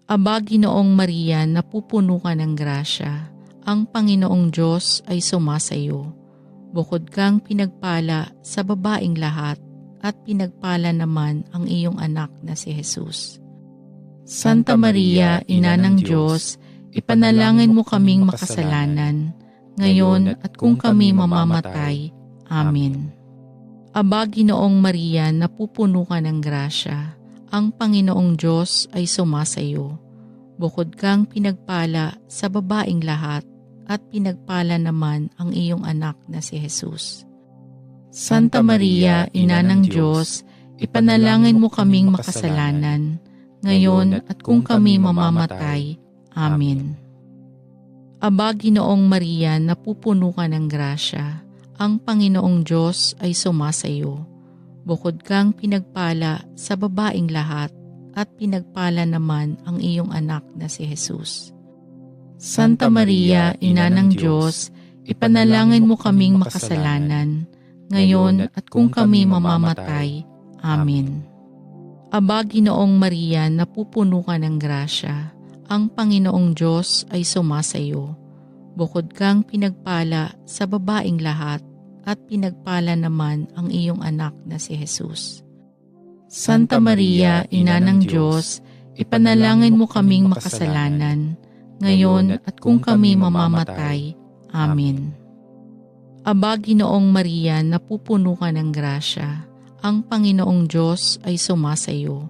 Aba, Ginoong Maria, napupuno ka ng grasya, ang Panginoong Diyos ay sumasayo. Bukod kang pinagpala sa babaing lahat, at pinagpala naman ang iyong anak na si Jesus. Santa Maria, Ina ng Diyos, ipanalangin mo kaming makasalanan, ngayon at kung kami mamamatay. Amen. Aba, Ginoong Maria, napupuno ka ng grasya, ang Panginoong Diyos ay sumasayo. Bukod kang pinagpala sa babaing lahat, at pinagpala naman ang iyong anak na si Jesus. Santa Maria, Ina ng Diyos, ipanalangin mo kaming makasalanan, ngayon at kung kami mamamatay. Amen. Aba, Ginoong Maria, napupuno ka ng grasya, ang Panginoong Diyos ay sumasayo. Bukod kang pinagpala sa babaing lahat, at pinagpala naman ang iyong anak na si Jesus. Santa Maria, Ina ng Diyos, ipanalangin mo kaming makasalanan, ngayon at kung kami mamamatay. Amen. Aba, Ginoong Maria, napupuno ka ng grasya, ang Panginoong Diyos ay sumasayo. Bukod kang pinagpala sa babaing lahat, at pinagpala naman ang iyong anak na si Jesus. Santa Maria, Ina ng Diyos, ipanalangin mo kaming makasalanan, ngayon at kung kami mamamatay. Amen. Aba, Ginoong Maria, napupuno ka ng grasya, ang Panginoong Diyos ay sumasayo.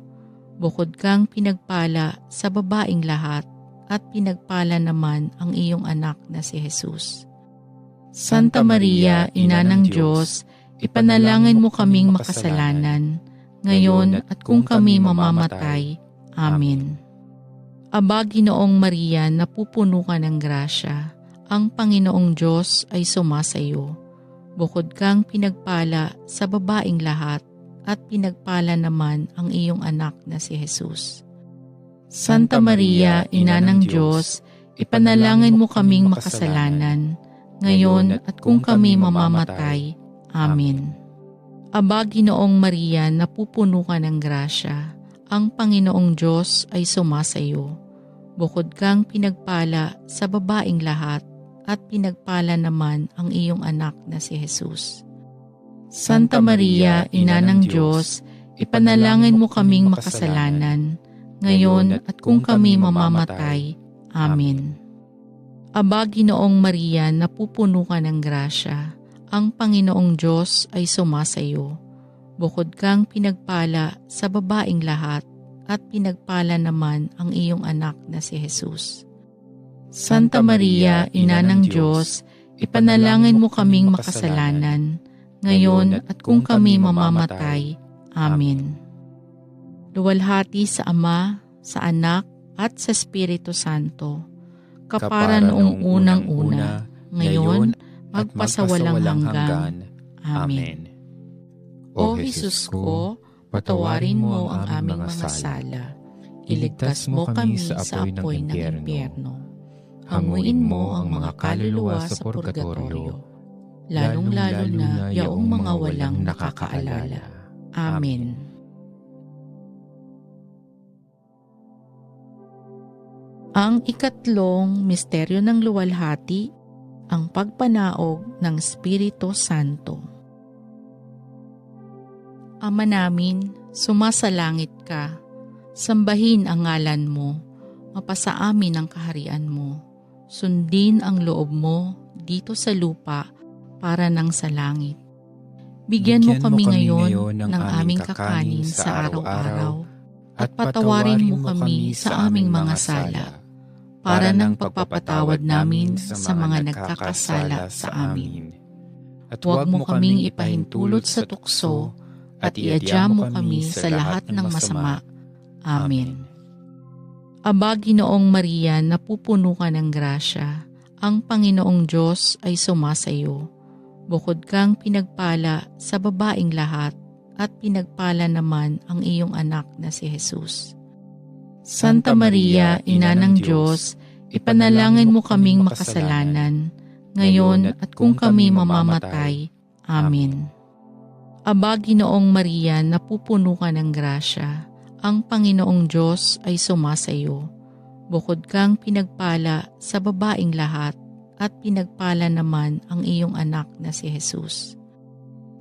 Bukod kang pinagpala sa babaing lahat, at pinagpala naman ang iyong anak na si Jesus. Santa Maria, Ina ng Diyos, ipanalangin mo kaming makasalanan, ngayon at kung kami mamamatay. Amen. Aba, Ginoong Maria, napupuno ka ng grasya, ang Panginoong Diyos ay sumasayo. Bukod kang pinagpala sa babaing lahat, at pinagpala naman ang iyong anak na si Jesus. Santa Maria, Ina ng Diyos, ipanalangin mo kaming makasalanan, ngayon at kung kami mamamatay. Amen. Aba, Ginoong Maria, napupuno ka ng grasya, ang Panginoong Diyos ay sumasayo. Bukod kang pinagpala sa babaing lahat, at pinagpala naman ang iyong anak na si Jesus. Santa Maria, Ina ng Diyos, ipanalangin mo kaming makasalanan, ngayon at kung kami mamamatay. Amen. Aba, Ginoong Maria, napupuno ka ng grasya, ang Panginoong Diyos ay sumasayo. Bukod kang pinagpala sa babaing lahat, at pinagpala naman ang iyong anak na si Jesus. Santa Maria, Ina ng Diyos, ipanalangin mo kaming makasalanan, ngayon at kung kami mamamatay. Amen. Luwalhati sa Ama, sa Anak, at sa Espiritu Santo, kapara noong unang-una, ngayon, magpasawalang hanggan. Amen. O Jesus ko, patawarin mo ang aming mga sala. Iligtas mo kami sa apoy ng impyerno. Hanguin mo ang mga kaluluwa sa purgatorio, lalong-lalo na yaong mga walang nakakaalala. Amen. Ang ikatlong misteryo ng luwalhati, ang pagpanaog ng Espiritu Santo. Ama namin, sumasalangit ka, sambahin ang ngalan mo, mapasa amin ang kaharian mo, sundin ang loob mo dito sa lupa para nang sa langit. Bigyan mo kami ngayon ng aming kakanin sa araw-araw, at patawarin mo kami sa aming mga sala, para ng pagpapatawad namin sa mga nagkakasala sa amin. At huwag mo kaming ipahintulot sa tukso, at iadya mo kami sa lahat ng masama. Amen. Aba, Ginoong Maria, napupuno ka ng grasya, ang Panginoong Diyos ay sumasayo. Bukod kang pinagpala sa babaing lahat, at pinagpala naman ang iyong anak na si Jesus. Santa Maria, Ina ng Diyos, ipanalangin mo kaming makasalanan, ngayon at kung kami mamamatay. Amen. Aba, Ginoong Maria, napupuno ka ng grasya, ang Panginoong Diyos ay sumasayo. Bukod kang pinagpala sa babaing lahat, at pinagpala naman ang iyong anak na si Jesus.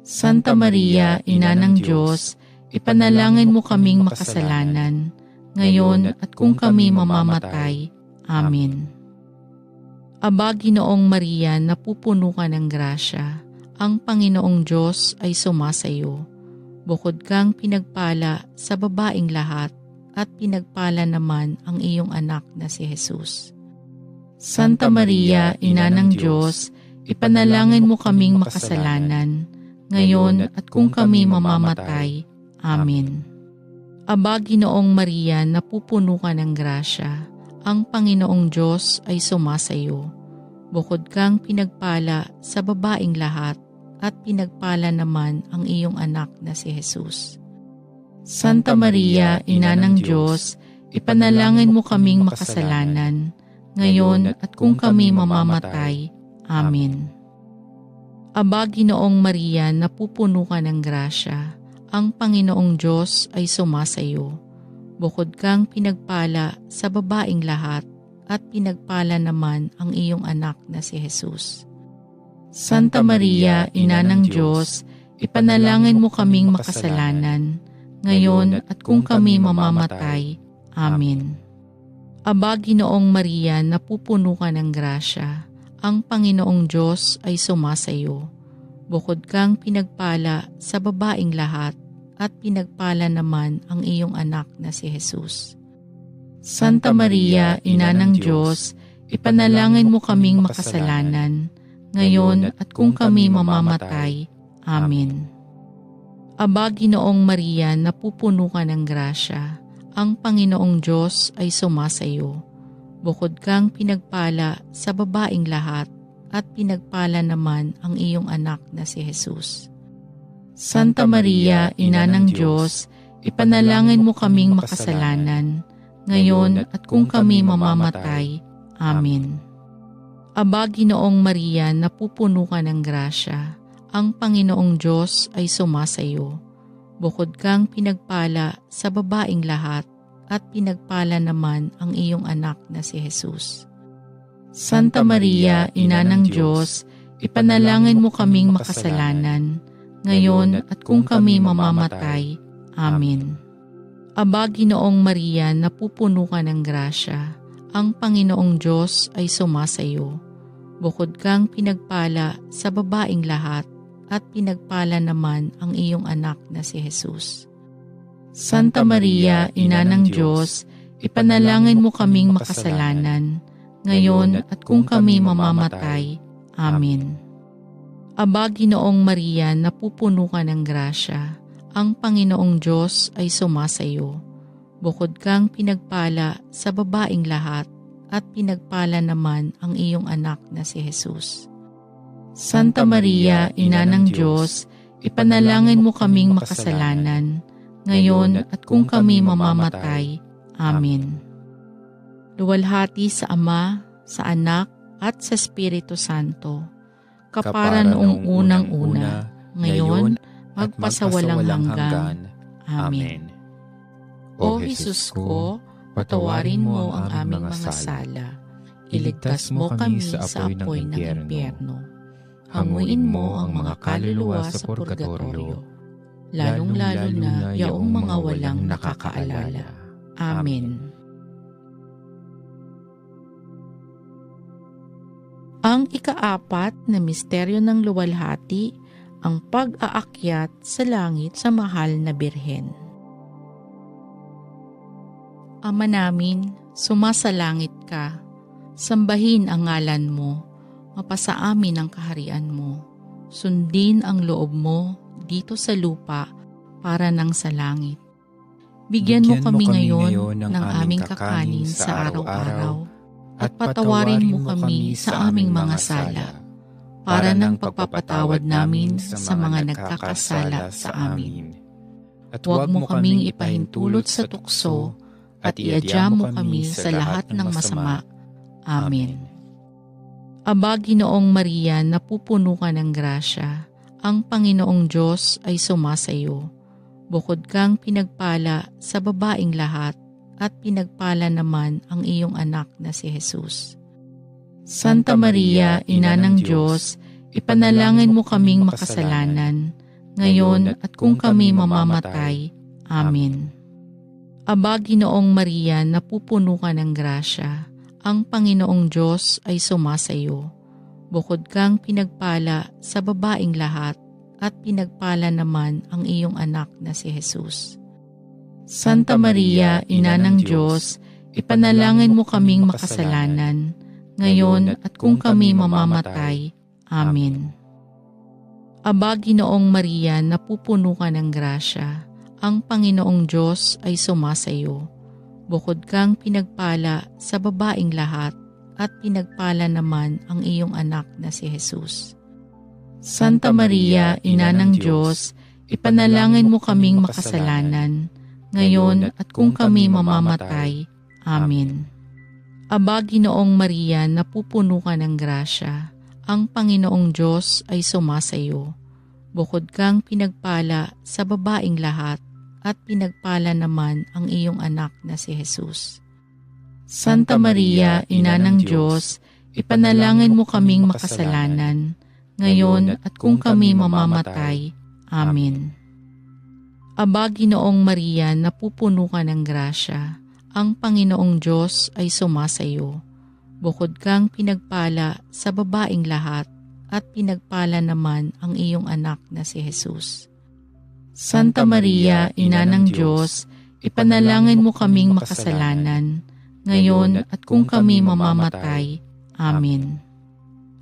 Santa Maria, Ina ng Diyos, ipanalangin mo kaming makasalanan, ngayon at kung kami mamamatay. Amen. Aba, Ginoong Maria, napupuno ka ng grasya, ang Panginoong Diyos ay sumasayo. Bukod kang pinagpala sa babaing lahat, at pinagpala naman ang iyong anak na si Jesus. Santa Maria, Ina ng Diyos, ipanalangin mo kaming makasalanan, ngayon at kung kami mamamatay. Amen. Aba, Ginoong Maria, napupuno ka ng grasya, ang Panginoong Diyos ay sumasayo. Bukod kang pinagpala sa babaing lahat, at pinagpala naman ang iyong anak na si Jesus. Santa Maria, Ina ng Diyos, ipanalangin mo kaming makasalanan, ngayon at kung kami mamamatay. Amen. Aba, Ginoong Maria, napupuno ka ng grasya, ang Panginoong Diyos ay sumasayo. Bukod kang pinagpala sa babaing lahat, at pinagpala naman ang iyong anak na si Jesus. Santa Maria, Ina ng Diyos, ipanalangin mo kaming makasalanan, ngayon at kung kami mamamatay. Amen. Aba, Ginoong Maria, napupuno ka ng grasya, ang Panginoong Diyos ay sumasayo. Bukod kang pinagpala sa babaeng lahat, at pinagpala naman ang iyong anak na si Jesus. Santa Maria, Ina ng Diyos, ipanalangin mo kaming makasalanan, ngayon at kung kami mamamatay. Amen. Aba, Ginoong Maria, napupuno ka ng grasya, ang Panginoong Diyos ay sumasayo. Bukod kang pinagpala sa babaeng lahat, at pinagpala naman ang iyong anak na si Jesus. Santa Maria, Ina ng Diyos, ipanalangin mo kaming makasalanan, ngayon at kung kami mamamatay. Amen. Aba, Ginoong Maria, napupuno ka ng grasya, ang Panginoong Diyos ay sumasayo. Bukod kang pinagpala sa babaeng lahat, at pinagpala naman ang iyong anak na si Jesus. Santa Maria, Ina ng Diyos, ipanalangin mo kaming makasalanan, ngayon at kung kami mamamatay. Amen. Aba, Ginoong Maria, napupuno ka ng grasya, ang Panginoong Diyos ay sumasayo. Bukod kang pinagpala sa babaeng lahat, at pinagpala naman ang iyong anak na si Jesus. Santa Maria, Ina ng Diyos, ipanalangin mo kaming makasalanan, ngayon at kung kami mamamatay. Amen. Aba, Ginoong Maria, napupuno ka ng grasya, ang Panginoong Diyos ay sumasayo. Bukod kang pinagpala sa babaeng lahat, at pinagpala naman ang iyong anak na si Jesus. Santa Maria, Ina ng Diyos, ipanalangin mo kaming makasalanan, ngayon at kung kami mamamatay. Amen. Luwalhati sa Ama, sa Anak, at sa Espiritu Santo, kapara noong unang-una, ngayon, magpasawalang hanggan. Amen. O Jesus ko, patawarin mo ang aming mga sala. Iligtas mo kami sa apoy ng impyerno. Hanguin mo ang mga kaluluwa sa purgatorio, lalong-lalo na yaong mga walang nakakaalala. Amen. Ang ikaapat na misteryo ng luwalhati, ang pag-aakyat sa langit sa mahal na Birhen. Ama namin, sumasalangit ka, sambahin ang ngalan mo, mapasa amin ang kaharian mo, sundin ang loob mo dito sa lupa para nang sa langit. Bigyan mo kami ngayon ng aming kakanin sa araw-araw, at patawarin mo kami sa aming mga sala, para ng pagpapatawad namin sa mga nagkakasala sa amin. At huwag mo kaming ipahintulot sa tukso, at iadya mo kami sa lahat ng masama. Amen. Aba, Ginoong Maria, napupuno ka ng grasya, ang Panginoong Diyos ay sumasayo. Bukod kang pinagpala sa babaeng lahat, at pinagpala naman ang iyong anak na si Jesus. Santa Maria, Ina ng Diyos, ipanalangin mo kaming makasalanan, ngayon at kung kami mamamatay. Amen. Aba, Ginoong Maria, napupuno ka ng grasya, ang Panginoong Diyos ay sumasayo. Bukod kang pinagpala sa babaeng lahat, at pinagpala naman ang iyong anak na si Jesus. Santa Maria, Ina ng Diyos, ipanalangin mo kaming makasalanan, ngayon at kung kami mamamatay. Amen. Aba, Ginoong Maria, napupuno ka ng grasya, ang Panginoong Diyos ay sumasayo. Bukod kang pinagpala sa babaeng lahat, at pinagpala naman ang iyong anak na si Jesus. Santa Maria, Ina ng Diyos, ipanalangin mo kaming makasalanan, ngayon at kung kami mamamatay. Amen. Aba, Ginoong Maria, napupuno ka ng grasya, ang Panginoong Diyos ay sumasayo. Bukod kang pinagpala sa babaeng lahat, at pinagpala naman ang iyong anak na si Jesus. Santa Maria, Ina ng Diyos, ipanalangin mo kaming makasalanan, ngayon at kung kami mamamatay. Amen. Aba, Ginoong Maria, napupuno ka ng grasya. Ang Panginoong Diyos ay sumasayo. Bukod kang pinagpala sa babaing lahat, at pinagpala naman ang iyong anak na si Jesus. Santa Maria, Ina ng Diyos, ipanalangin mo kaming makasalanan, ngayon at kung kami mamamatay. Amen.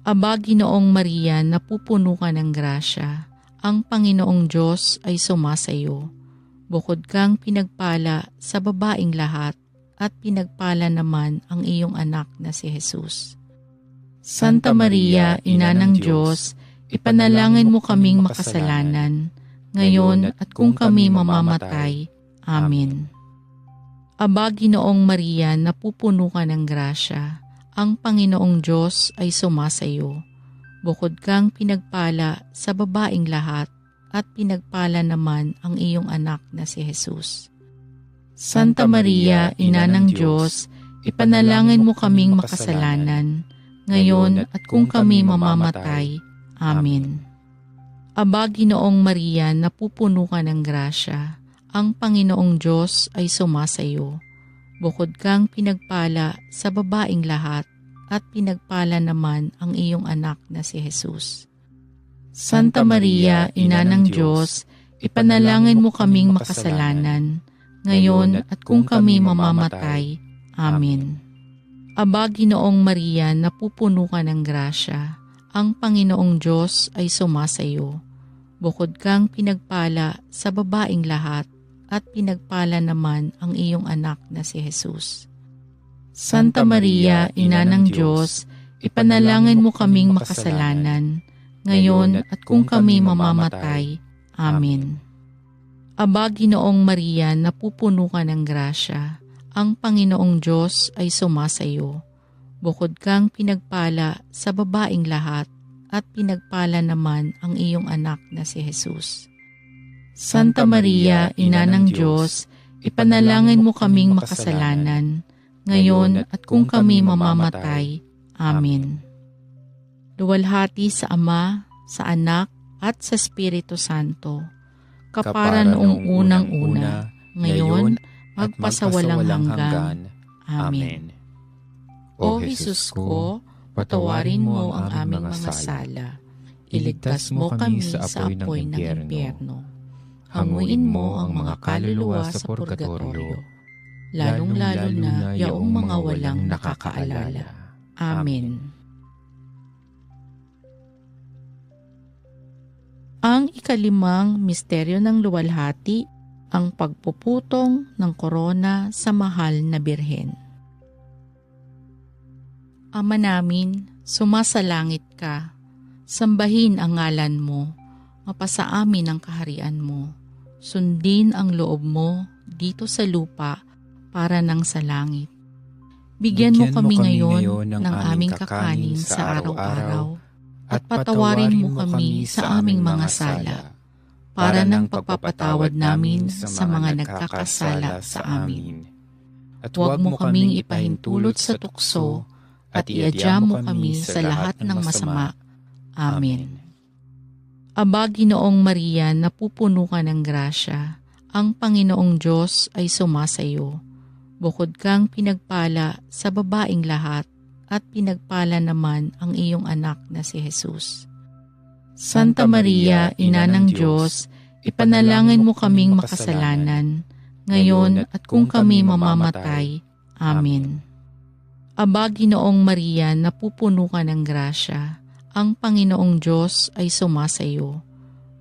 Aba, Ginoong Maria, napupuno ka ng grasya. Ang Panginoong Diyos ay sumasayo. Bukod kang pinagpala sa babaing lahat, at pinagpala naman ang iyong anak na si Jesus. Santa Maria, Ina ng Diyos, ipanalangin mo kaming makasalanan, ngayon at kung kami mamamatay. Amen. Aba, Ginoong Maria, napupuno ka ng grasya. Ang Panginoong Diyos ay sumasayo. Bukod kang pinagpala sa babaing lahat, at pinagpala naman ang iyong anak na si Jesus. Santa Maria, Ina ng Diyos, ipanalangin mo kaming makasalanan, ngayon at kung kami mamamatay. Amen. Aba, Ginoong Maria, napupuno ka ng grasya. Ang Panginoong Diyos ay sumasayo. Bukod kang pinagpala sa babaing lahat, at pinagpala naman ang iyong anak na si Jesus. Santa Maria, Ina ng Diyos, ipanalangin mo kaming makasalanan, ngayon at kung kami mamamatay. Amen. Aba, Ginoong Maria, napupuno ka ng grasya. Ang Panginoong Diyos ay sumasayo. Bukod kang pinagpala sa babaing lahat, at pinagpala naman ang iyong anak na si Jesus. Santa Maria, Ina ng Diyos, ipanalangin mo kaming makasalanan, ngayon at kung kami mamamatay. Amen. Aba, Ginoong Maria, napupuno ka ng grasya. Ang Panginoong Diyos ay sumasayo. Bukod kang pinagpala sa babaing lahat, at pinagpala naman ang iyong anak na si Jesus. Santa Maria, Ina ng Diyos, ipanalangin mo kaming makasalanan, ngayon at kung kami mamamatay. Amen. Luwalhati sa Ama, sa Anak, at sa Espiritu Santo, kapara noong unang-una, ngayon, magpasawalang hanggan. Amen. O Jesus ko, patawarin mo ang aming mga sala. Iligtas mo kami sa apoy ng impyerno. Hanguin mo ang mga kaluluwa sa purgatorio, lalong-lalo na yaong mga walang nakakaalala. Amen. Ang ikalimang misteryo ng luwalhati, ang pagpuputong ng korona sa mahal na birhen. Ama namin, sumasalangit ka, sambahin ang ngalan mo, mapasa amin ang kaharian mo, sundin ang loob mo dito sa lupa para nang sa langit. Bigyan mo kami ngayon ng aming kakanin sa araw-araw, at patawarin mo kami sa aming mga sala, para ng pagpapatawad namin sa mga nagkakasala sa amin. At huwag mo kaming ipahintulot sa tukso, at iadya mo kami sa lahat ng masama. Amen. Aba, Ginoong Maria, napupuno ka ng grasya. Ang Panginoong Diyos ay sumasayo. Bukod kang pinagpala sa babaing lahat, at pinagpala naman ang iyong anak na si Jesus. Santa Maria, Ina ng Diyos, ipanalangin mo kaming makasalanan, ngayon at kung kami mamamatay. Amen. Aba, Ginoong Maria, napupuno ka ng grasya. Ang Panginoong Diyos ay sumasayo.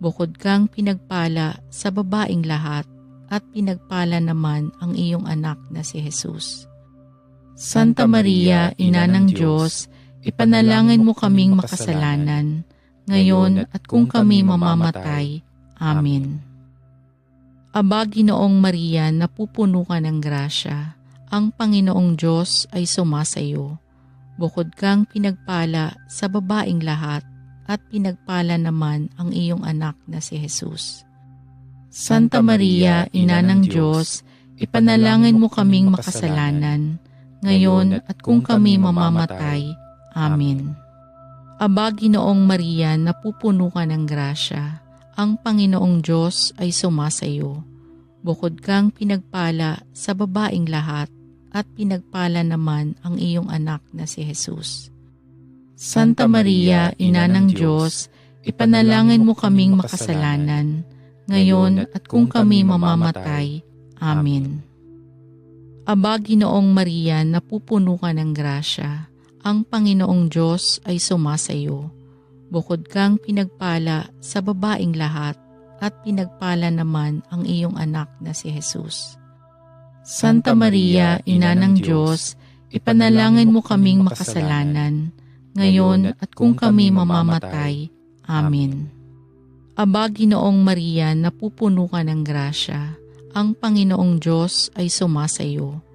Bukod kang pinagpala sa babaing lahat, at pinagpala naman ang iyong anak na si Jesus. Santa Maria, Ina ng Diyos, ipanalangin mo kaming makasalanan, ngayon at kung kami mamamatay. Amen. Aba, Ginoong Maria, napupuno ka ng grasya. Ang Panginoong Diyos ay sumasayo. Bukod kang pinagpala sa babaing lahat, at pinagpala naman ang iyong anak na si Jesus. Santa Maria, Ina ng Diyos, ipanalangin mo kaming makasalanan, ngayon at kung kami mamamatay. Amen. Aba, Ginoong Maria, napupuno ka ng grasya. ang Panginoong Diyos ay sumasayo. Bukod kang pinagpala sa babaeng lahat, at pinagpala naman ang iyong anak na si Jesus. Santa Maria, Ina ng Diyos, ipanalangin mo kaming makasalanan, ngayon at kung kami mamamatay. Amen. Aba, Ginoong Maria, napupuno ka ng grasya, ang Panginoong Diyos ay sumasayo. Bukod kang pinagpala sa babaeng lahat, at pinagpala naman ang iyong anak na si Jesus. Santa Maria, Ina ng Diyos, ipanalangin mo kaming makasalanan, ngayon at kung kami mamamatay. Amen. Aba, Ginoong Maria, napupuno ka ng grasya, ang Panginoong Diyos ay sumasayo.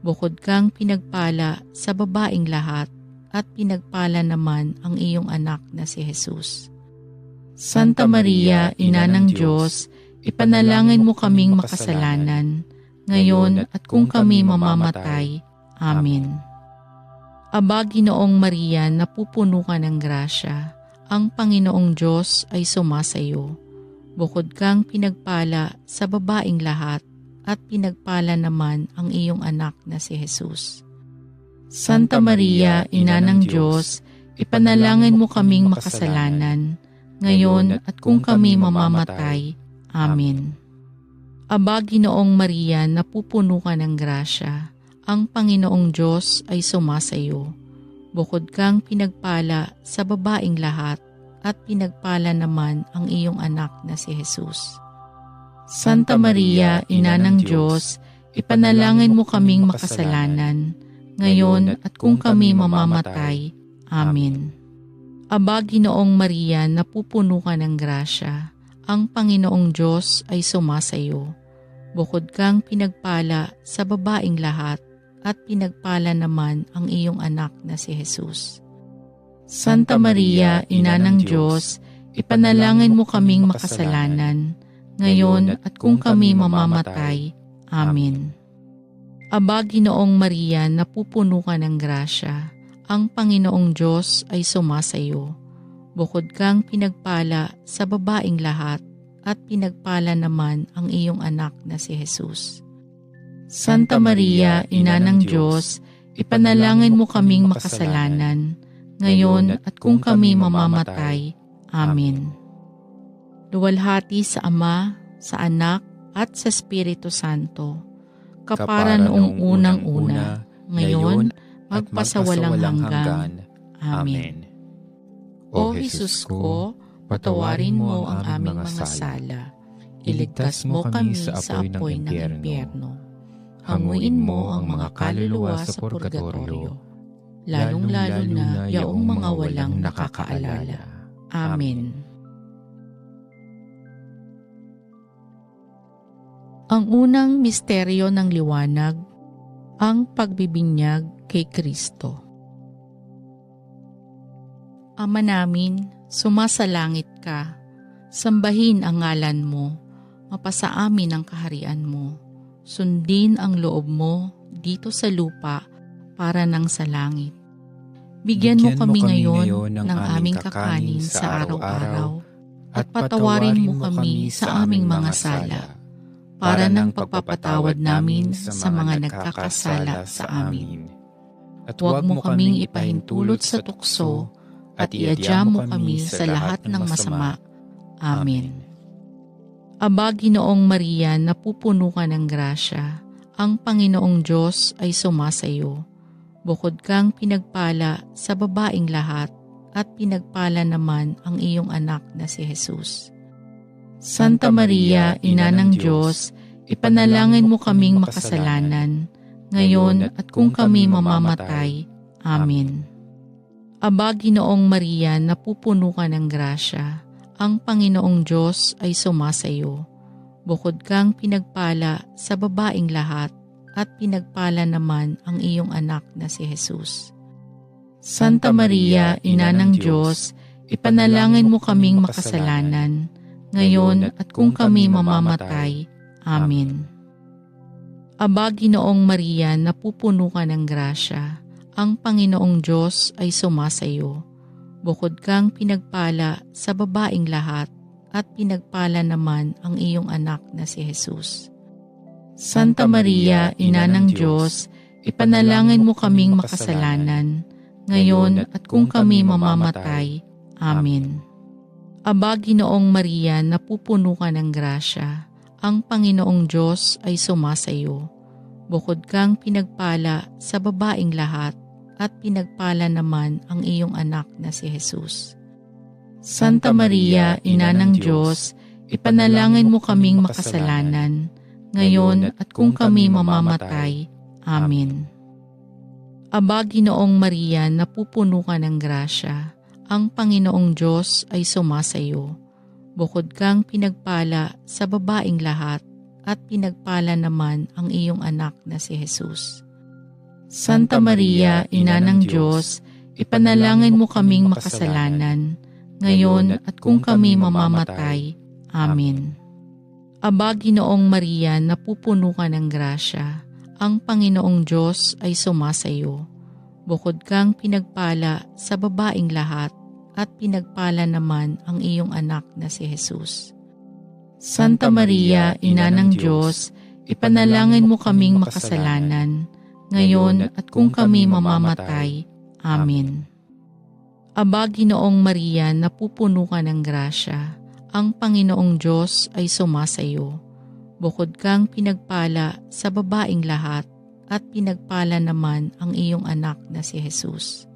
Bukod kang pinagpala sa babaeng lahat, at pinagpala naman ang iyong anak na si Jesus. Santa Maria, Ina ng Diyos, ipanalangin mo kaming makasalanan, ngayon at kung kami mamamatay. Amen. Aba, Ginoong Maria, napupuno ka ng grasya, ang Panginoong Diyos ay sumasayo. Bukod kang pinagpala sa babaeng lahat, at pinagpala naman ang iyong anak na si Jesus. Santa Maria, Ina ng Diyos, ipanalangin mo kaming makasalanan, ngayon at kung kami mamamatay. Amen. Aba, Ginoong Maria, napupuno ka ng grasya, ang Panginoong Diyos ay sumasayo. Bukod kang pinagpala sa babaeng lahat, at pinagpala naman ang iyong anak na si Jesus. Santa Maria, Ina ng Diyos, ipanalangin mo kaming makasalanan, ngayon at kung kami mamamatay. Amen. Aba, Ginoong Maria, napupuno ka ng grasya, ang Panginoong Diyos ay sumasayo. Bukod kang pinagpala sa babaeng lahat, at pinagpala naman ang iyong anak na si Jesus. Santa Maria, Ina ng Diyos, ipanalangin mo kaming makasalanan, ngayon at kung kami mamamatay. Amen. Aba, Ginoong Maria, napupuno ka ng grasya, ang Panginoong Diyos ay sumasayo. Bukod kang pinagpala sa babaeng lahat, at pinagpala naman ang iyong anak na si Jesus. Santa Maria, Ina ng Diyos, ipanalangin mo kaming makasalanan, ngayon at kung kami mamamatay. Amen. Luwalhati sa Ama, sa Anak, at sa Espiritu Santo, kapara noong unang-una, ngayon, magpasawalang hanggan. Amen. O Jesus ko, patawarin mo ang aming mga sala. Iligtas mo kami sa apoy ng impyerno. Hanguin mo ang mga kaluluwa sa purgatorio, lalong-lalo na yaong mga walang nakakaalala. Amen. Ang unang misteryo ng liwanag, ang pagbibinyag kay Kristo. Ama namin, sumasalangit ka, sambahin ang ngalan mo, mapasa amin ang kaharian mo, sundin ang loob mo dito sa lupa para nang sa langit. Bigyan mo kami ngayon ng aming kakanin sa araw-araw, at patawarin mo kami sa aming mga sala, para ng pagpapatawad namin sa mga nagkakasala sa amin. At huwag mo kaming ipahintulot sa tukso, at iadya mo kami sa lahat ng masama. Amen. Aba, Ginoong Maria, napupuno ka ng grasya, ang Panginoong Diyos ay sumasayo. Bukod kang pinagpala sa babaeng lahat, at pinagpala naman ang iyong anak na si Jesus. Santa Maria, Ina ng Diyos, ipanalangin mo kaming makasalanan, ngayon at kung kami mamamatay. Amen. Aba, Ginoong Maria, napupuno ka ng grasya, ang Panginoong Diyos ay sumasayo. Bukod kang pinagpala sa babaeng lahat, at pinagpala naman ang iyong anak na si Jesus. Santa Maria, Ina ng Diyos, ipanalangin mo kaming makasalanan, ngayon at kung kami mamamatay. Amen. Aba, Ginoong Maria, napupuno ka ng grasya, ang Panginoong Diyos ay sumasayo. Bukod kang pinagpala sa babaeng lahat, at pinagpala naman ang iyong anak na si Jesus. Santa Maria, Ina ng Diyos, ipanalangin mo kaming makasalanan, ngayon at kung kami mamamatay. Amen. Aba, Ginoong Maria, napupuno ka ng grasya, ang Panginoong Diyos ay sumasayo. Bukod kang pinagpala sa babaeng lahat, at pinagpala naman ang iyong anak na si Jesus. Santa Maria, Ina ng Diyos, ipanalangin mo kaming makasalanan, ngayon at kung kami mamamatay. Amen. Aba, Ginoong Maria, napupuno ka ng grasya, ang Panginoong Diyos ay sumasayo. Bukod kang pinagpala sa babaeng lahat, at pinagpala naman ang iyong anak na si Jesus. Santa Maria, Ina ng Diyos, ipanalangin mo kaming makasalanan, ngayon at kung kami mamamatay. Amen. Aba, Ginoong Maria, napupuno ka ng grasya, ang Panginoong Diyos ay sumasayo. Bukod kang pinagpala sa babaeng lahat, at pinagpala naman ang iyong anak na si Jesus. Santa Maria, Ina ng Diyos, ipanalangin mo kaming makasalanan, ngayon at kung kami mamamatay. Amen. Aba, Ginoong Maria, napupuno ka ng grasya, ang Panginoong Diyos ay sumasayo. Bukod kang pinagpala sa babaeng lahat, at pinagpala naman ang iyong anak na si Jesus.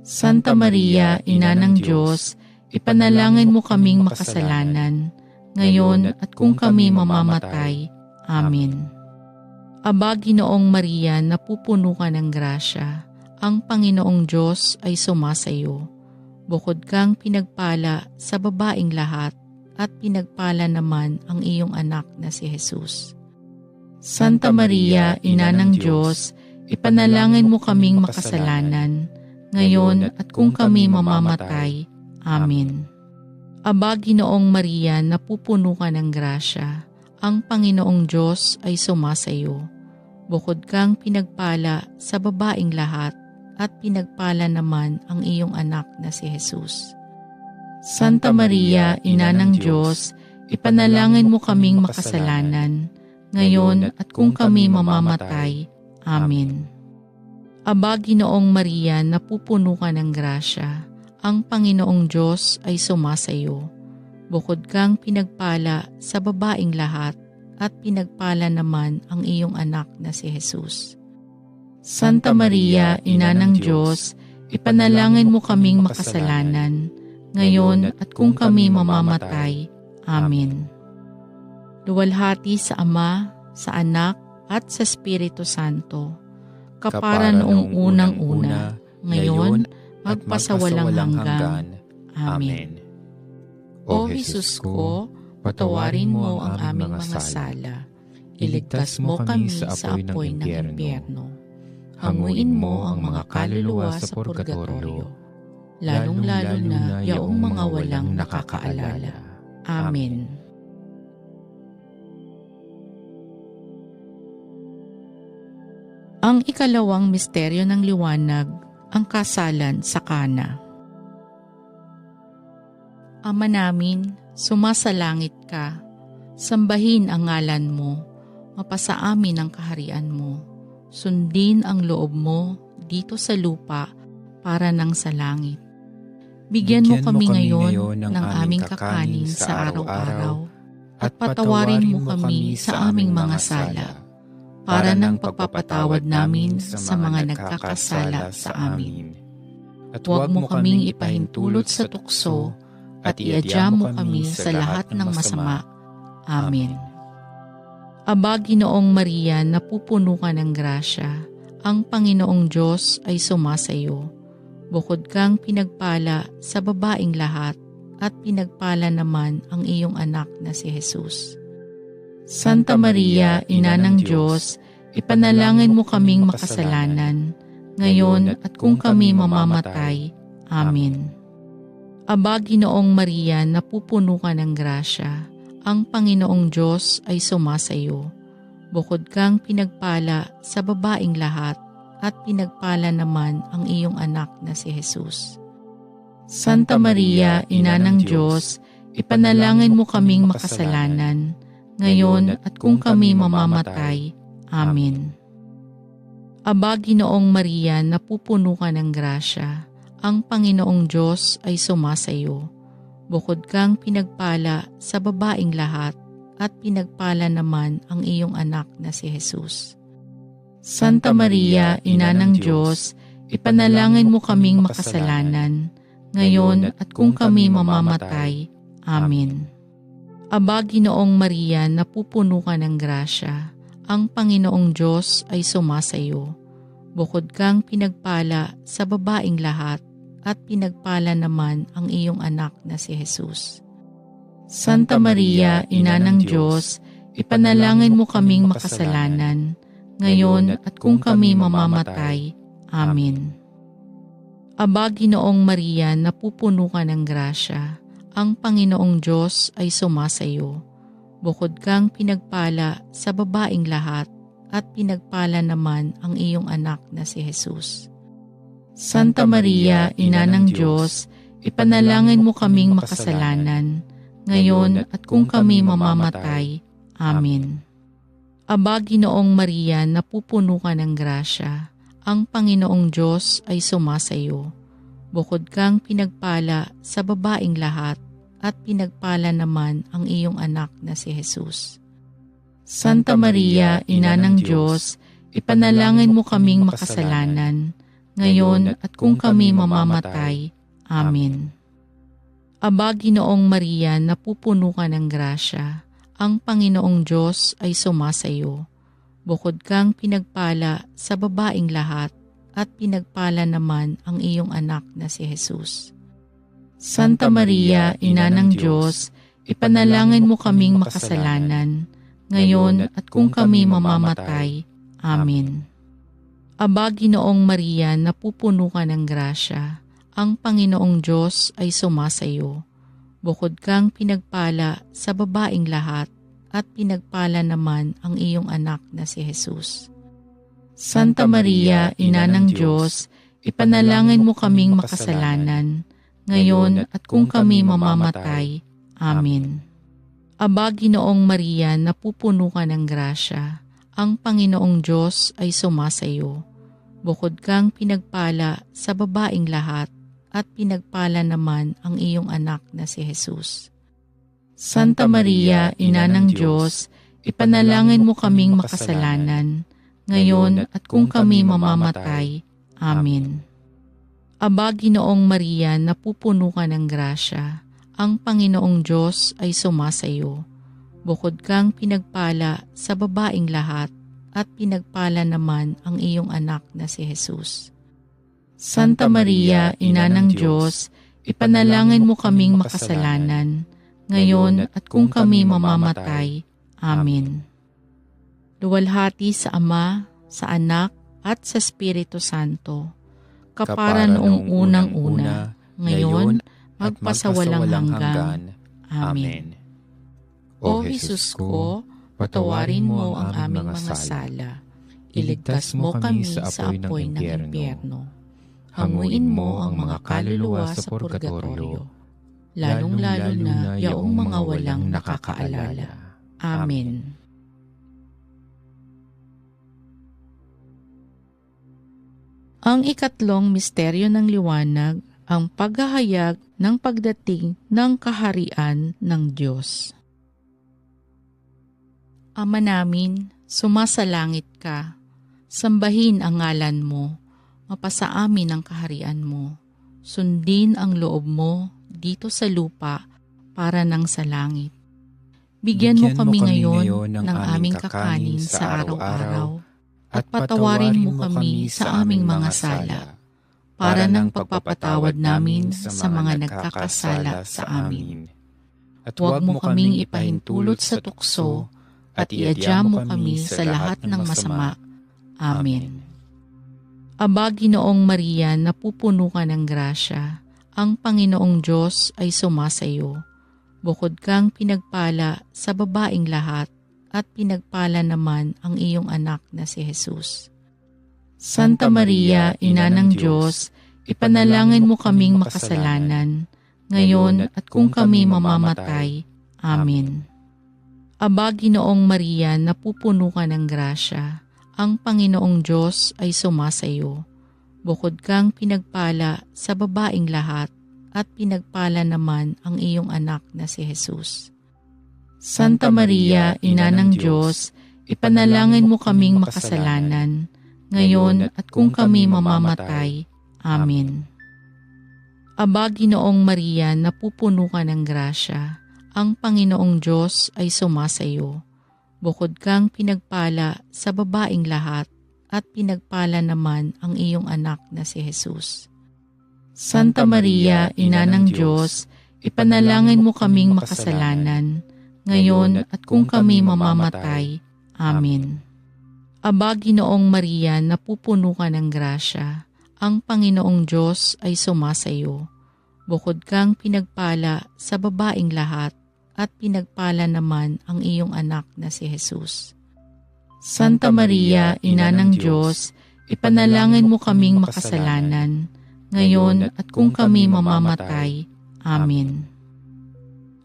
Santa Maria, Ina ng Diyos, ipanalangin mo kaming makasalanan, ngayon at kung kami mamamatay. Amen. Aba, Ginoong Maria, napupuno ka ng grasya, ang Panginoong Diyos ay sumasayo. Bukod kang pinagpala sa babaeng lahat, at pinagpala naman ang iyong anak na si Jesus. Santa Maria, Ina ng Diyos, ipanalangin mo kaming makasalanan, ngayon at kung kami mamamatay. Amen. Aba, Ginoong Maria, napupuno ka ng grasya, ang Panginoong Diyos ay sumasayo. Bukod kang pinagpala sa babaeng lahat, at pinagpala naman ang iyong anak na si Jesus. Santa Maria, Ina ng Diyos, ipanalangin mo kaming makasalanan, ngayon at kung kami mamamatay. Amen. Aba, Ginoong Maria, napupuno ka ng grasya, ang Panginoong Diyos ay sumasayo. Bukod kang pinagpala sa babaeng lahat, at pinagpala naman ang iyong anak na si Jesus. Santa Maria, Ina ng Diyos, ipanalangin mo kaming makasalanan, ngayon at kung kami mamamatay. Amen. Luwalhati sa Ama, sa Anak, at sa Espiritu Santo, kapara noong unang-una, ngayon, magpasawalang hanggan. Amen. O Jesus ko, patawarin mo ang aming mga sala. Iligtas mo kami sa apoy ng impyerno. Hanguin mo ang mga kaluluwa sa purgatorio, lalong-lalo na yaong mga walang nakakaalala. Amen. Ang ikalawang misteryo ng liwanag, ang kasalan sa Kana. Ama namin, sumasalangit ka, sambahin ang ngalan mo, mapasa amin ang kaharian mo, sundin ang loob mo dito sa lupa para nang sa langit. Bigyan mo kami ngayon ng aming kakanin sa araw-araw, at patawarin mo kami sa aming mga sala, para ng pagpapatawad namin sa mga nagkakasala sa amin. At huwag mo kaming ipahintulot sa tukso, at iadya mo kami sa lahat ng masama. Amen. Aba, Ginoong Maria, napupuno ka ng grasya, ang Panginoong Diyos ay sumasayo. Bukod kang pinagpala sa babaeng lahat, at pinagpala naman ang iyong anak na si Jesus. Santa Maria, Ina ng Diyos, ipanalangin mo kaming makasalanan, ngayon at kung kami mamamatay. Amen. Aba, Ginoong Maria, napupuno ka ng grasya, ang Panginoong Diyos ay sumasayo. Bukod kang pinagpala sa babaeng lahat, at pinagpala naman ang iyong anak na si Jesus. Santa Maria, Ina ng Diyos, ipanalangin mo kaming makasalanan, ngayon at kung kami mamamatay. Amen. Aba, Ginoong Maria, napupuno ka ng grasya, ang Panginoong Diyos ay sumasayo. Bukod kang pinagpala sa babaing lahat, at pinagpala naman ang iyong anak na si Jesus. Santa Maria, Ina ng Diyos, ipanalangin mo kaming makasalanan, ngayon at kung kami mamamatay. Amen. Aba, Ginoong Maria, napupuno ka ng grasya, ang Panginoong Diyos ay sumasayo. Bukod kang pinagpala sa babaing lahat, at pinagpala naman ang iyong anak na si Jesus. Santa Maria, Ina ng Diyos, ipanalangin mo kaming makasalanan, ngayon at kung kami mamamatay. Amen. Aba, Ginoong Maria, napupuno ka ng grasya, ang Panginoong Diyos ay sumasayo. Bukod kang pinagpala sa babaing lahat, at pinagpala naman ang iyong anak na si Jesus. Santa Maria, Ina ng Diyos, ipanalangin mo kaming makasalanan, ngayon at kung kami mamamatay. Amen. Aba, Ginoong Maria, napupuno ka ng grasya, ang Panginoong Diyos ay sumasayo. Bukod kang pinagpala sa babaing lahat, at pinagpala naman ang iyong anak na si Jesus. Santa Maria, Ina ng Diyos, ipanalangin mo kaming makasalanan, ngayon at kung kami mamamatay. Amen. Aba, Ginoong Maria, napupuno ka ng grasya, ang Panginoong Diyos ay sumasayo. Bukod kang pinagpala sa babaing lahat, at pinagpala naman ang iyong anak na si Jesus. Santa Maria, Ina ng Diyos, ipanalangin mo kaming makasalanan, ngayon at kung kami mamamatay. Amen. Aba, Ginoong Maria, napupuno ka ng grasya, ang Panginoong Diyos ay sumasayo. Bukod kang pinagpala sa babaing lahat, at pinagpala naman ang iyong anak na si Jesus. Santa Maria, Ina ng Diyos, ipanalangin mo kaming makasalanan, ngayon at kung kami mamamatay. Amen. Aba, Ginoong Maria, napupuno ka ng grasya, ang Panginoong Diyos ay sumasayo. Bukod kang pinagpala sa babaing lahat, at pinagpala naman ang iyong anak na si Jesus. Santa Maria, Ina ng Diyos, ipanalangin mo kaming makasalanan, ngayon at kung kami mamamatay. Amen. Aba, Ginoong Maria, napupuno ka ng grasya, ang Panginoong Diyos ay sumasayo. Bukod kang pinagpala sa babaing lahat, at pinagpala naman ang iyong anak na si Jesus. Santa Maria, Ina ng Diyos, ipanalangin mo kaming makasalanan, ngayon at kung kami mamamatay. Amen. Luwalhati sa Ama, sa Anak, at sa Espiritu Santo, kapara noong unang-una, ngayon, magpasawalang hanggan. Amen. O Jesus ko, patawarin mo ang aming mga sala. Iligtas mo kami sa apoy ng impyerno. Hanguin mo ang mga kaluluwa sa purgatorio, lalong-lalo na yaong mga walang nakakaalala. Amen. Ang ikatlong misteryo ng liwanag, ang paghahayag ng pagdating ng kaharian ng Diyos. Ama namin, sumasalangit ka, sambahin ang ngalan mo, mapasa amin ang kaharian mo, sundin ang loob mo dito sa lupa para nang sa langit. Bigyan mo kami ngayon ng aming kakanin sa araw-araw, at patawarin mo kami sa aming mga sala, para ng pagpapatawad namin sa mga nagkakasala sa amin. At huwag mo kaming ipahintulot sa tukso, at iadya mo kami sa lahat ng masama. Amen. Aba, Ginoong Maria, napupuno ka ng grasya, ang Panginoong Diyos ay sumasayo. Bukod kang pinagpala sa babaing lahat, at pinagpala naman ang iyong anak na si Jesus. Santa Maria, Ina ng Diyos, ipanalangin mo kaming makasalanan, ngayon at kung kami mamamatay. Amen. Aba, Ginoong Maria, napupuno ka ng grasya, ang Panginoong Diyos ay sumasayo. Bukod kang pinagpala sa babaing lahat, at pinagpala naman ang iyong anak na si Jesus. Santa Maria, Ina ng Diyos, ipanalangin mo kaming makasalanan, ngayon at kung kami mamamatay. Amen. Aba, Ginoong Maria, napupuno ka ng grasya, ang Panginoong Diyos ay sumasayo. Bukod kang pinagpala sa babaing lahat, at pinagpala naman ang iyong anak na si Jesus. Santa Maria, Ina ng Diyos, ipanalangin mo kaming makasalanan, ngayon at kung kami mamamatay. Amen. Aba, Ginoong Maria, napupuno ka ng grasya, ang Panginoong Diyos ay sumasayo. Bukod kang pinagpala sa babaing lahat, at pinagpala naman ang iyong anak na si Jesus. Santa Maria, Ina ng Diyos, ipanalangin mo kaming makasalanan, ngayon at kung kami mamamatay. Amen.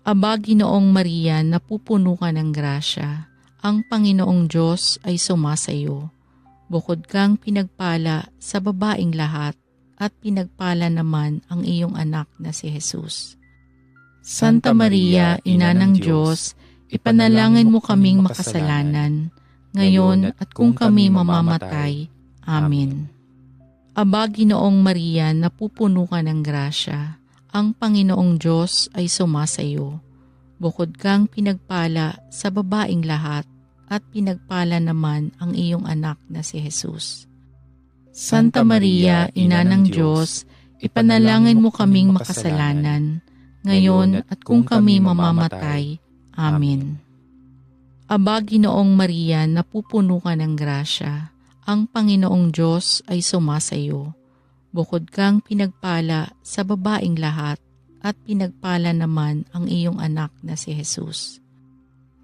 Aba, Ginoong Maria, napupuno ka ng grasya, ang Panginoong Diyos ay sumasayo. Bukod kang pinagpala sa babaing lahat, at pinagpala naman ang iyong anak na si Jesus. Santa Maria, Ina ng Diyos, ipanalangin mo kaming makasalanan, ngayon at kung kami mamamatay. Amen. Aba, Ginoong Maria, napupuno ka ng grasya, ang Panginoong Diyos ay sumasayo. Bukod kang pinagpala sa babaing lahat, at pinagpala naman ang iyong anak na si Jesus. Santa Maria, Ina ng Diyos, ipanalangin mo kaming makasalanan, ngayon at kung kami mamamatay. Amen. Aba, Ginoong Maria, napupuno ka ng grasya, ang Panginoong Diyos ay sumasayo. Bukod kang pinagpala sa babaing lahat, at pinagpala naman ang iyong anak na si Jesus.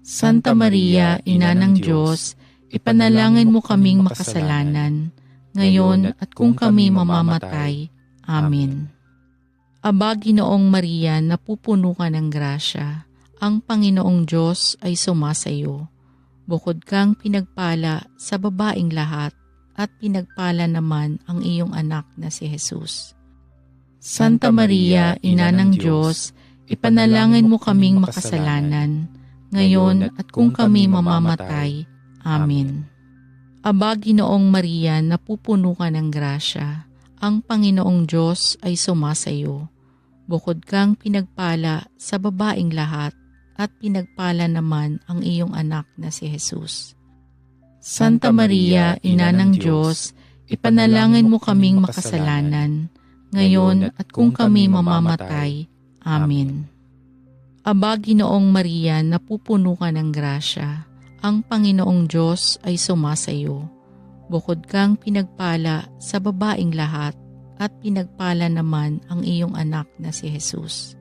Santa Maria, Ina ng Diyos, ipanalangin mo kaming makasalanan, ngayon at kung kami mamamatay. Amen. Aba, Ginoong Maria, napupuno ka ng grasya, ang Panginoong Diyos ay sumasayo. Bukod kang pinagpala sa babaing lahat, at pinagpala naman ang iyong anak na si Jesus. Santa Maria, Ina ng Diyos, ipanalangin mo kaming makasalanan, ngayon at kung kami mamamatay. Amen. Aba, Ginoong Maria, napupuno ka ng grasya, ang Panginoong Diyos ay sumasayo. Bukod kang pinagpala sa babaing lahat, at pinagpala naman ang iyong anak na si Jesus. Santa Maria, Ina ng Diyos, ipanalangin mo kaming makasalanan, ngayon at kung kami mamamatay. Amen. Aba, Ginoong Maria, napupuno ka ng grasya, ang Panginoong Diyos ay sumasayo. Bukod kang pinagpala sa babaing lahat, at pinagpala naman ang iyong anak na si Jesus.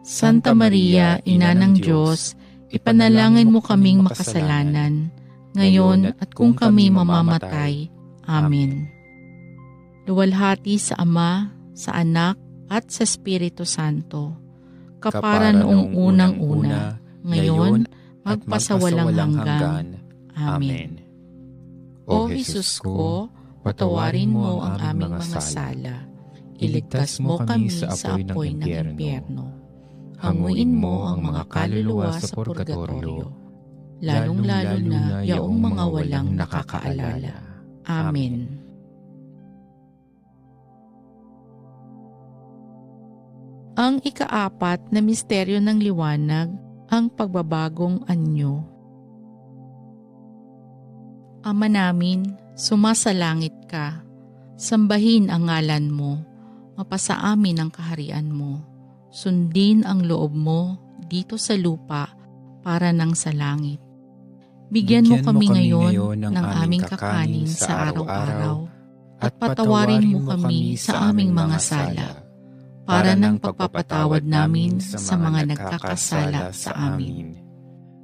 Santa Maria, Ina ng Diyos, ipanalangin mo kaming makasalanan, ngayon at kung kami mamamatay. Amen. Luwalhati sa Ama, sa Anak, at sa Espiritu Santo, kapara noong unang-una, ngayon, magpasawalang hanggan. Amen. O Jesus ko, patawarin mo ang aming mga sala. Iligtas mo kami sa apoy ng impyerno. Hanguin mo ang mga kaluluwa sa purgatorio, lalong-lalo na yaong mga walang nakakaalala. Amen. Ang ikaapat na misteryo ng liwanag, ang pagbabagong anyo. Ama namin, sumasalangit ka, sambahin ang ngalan mo, mapasa amin ang kaharian mo, sundin ang loob mo dito sa lupa para nang sa langit. Bigyan mo kami ngayon ng aming kakanin sa araw-araw, at patawarin mo kami sa aming mga sala, para ng pagpapatawad namin sa mga nagkakasala sa amin.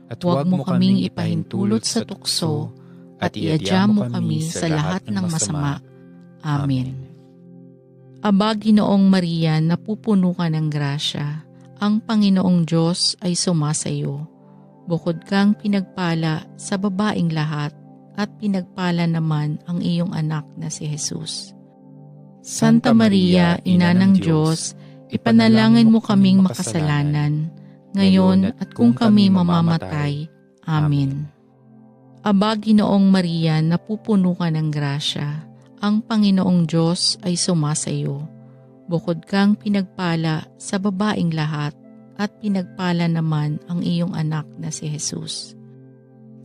At huwag mo kaming ipahintulot sa tukso, at iadya mo kami sa lahat ng masama. Amen. Aba, Ginoong Maria, napupuno ka ng grasya. Ang Panginoong Diyos ay sumasayo. Bukod kang pinagpala sa babaeng lahat, at pinagpala naman ang iyong anak na si Jesus. Santa Maria, Ina ng Diyos, ipanalangin mo kaming makasalanan, ngayon at kung kami mamamatay. Amen. Aba, Ginoong Maria, napupuno ka ng grasya. Ang Panginoong Diyos ay sumasayo. Bukod kang pinagpala sa babaeng lahat, at pinagpala naman ang iyong anak na si Jesus.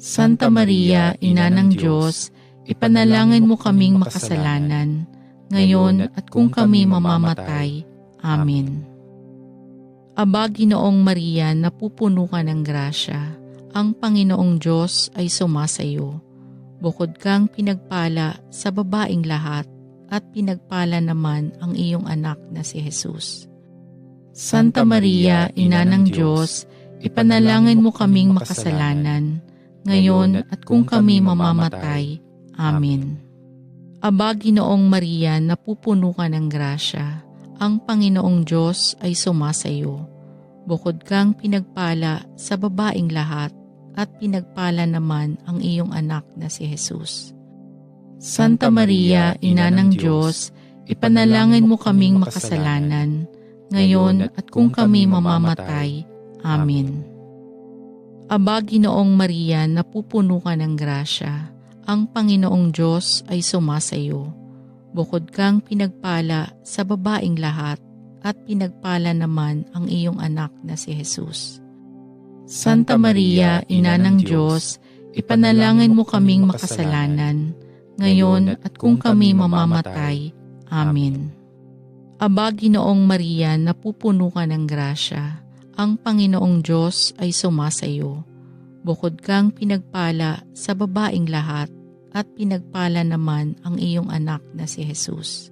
Santa Maria, Ina ng Diyos, ipanalangin mo kaming makasalanan, ngayon at kung kami mamamatay. Amen. Aba, Ginoong Maria, napupuno ka ng grasya. Ang Panginoong Diyos ay sumasayo. Bukod kang pinagpala sa babaeng lahat, at pinagpala naman ang iyong anak na si Jesus. Santa Maria, Ina ng Diyos, ipanalangin mo kaming makasalanan, ngayon at kung kami mamamatay. Amen. Aba, Ginoong Maria, napupuno ka ng grasya. Ang Panginoong Diyos ay sumasayo. Bukod kang pinagpala sa babaeng lahat, at pinagpala naman ang iyong anak na si Jesus. Santa Maria, Ina ng Diyos, ipanalangin mo kaming makasalanan, ngayon at kung kami mamamatay. Amen. Aba, Ginoong Maria, napupuno ka ng grasya. Ang Panginoong Diyos ay sumasayo. Bukod kang pinagpala sa babaeng lahat, at pinagpala naman ang iyong anak na si Jesus. Santa Maria, Ina ng Diyos, ipanalangin mo kaming makasalanan, ngayon at kung kami mamamatay. Amen. Aba, Ginoong Maria, napupuno ka ng grasya. Ang Panginoong Diyos ay sumasayo. Bukod kang pinagpala sa babaeng lahat, at pinagpala naman ang iyong anak na si Jesus.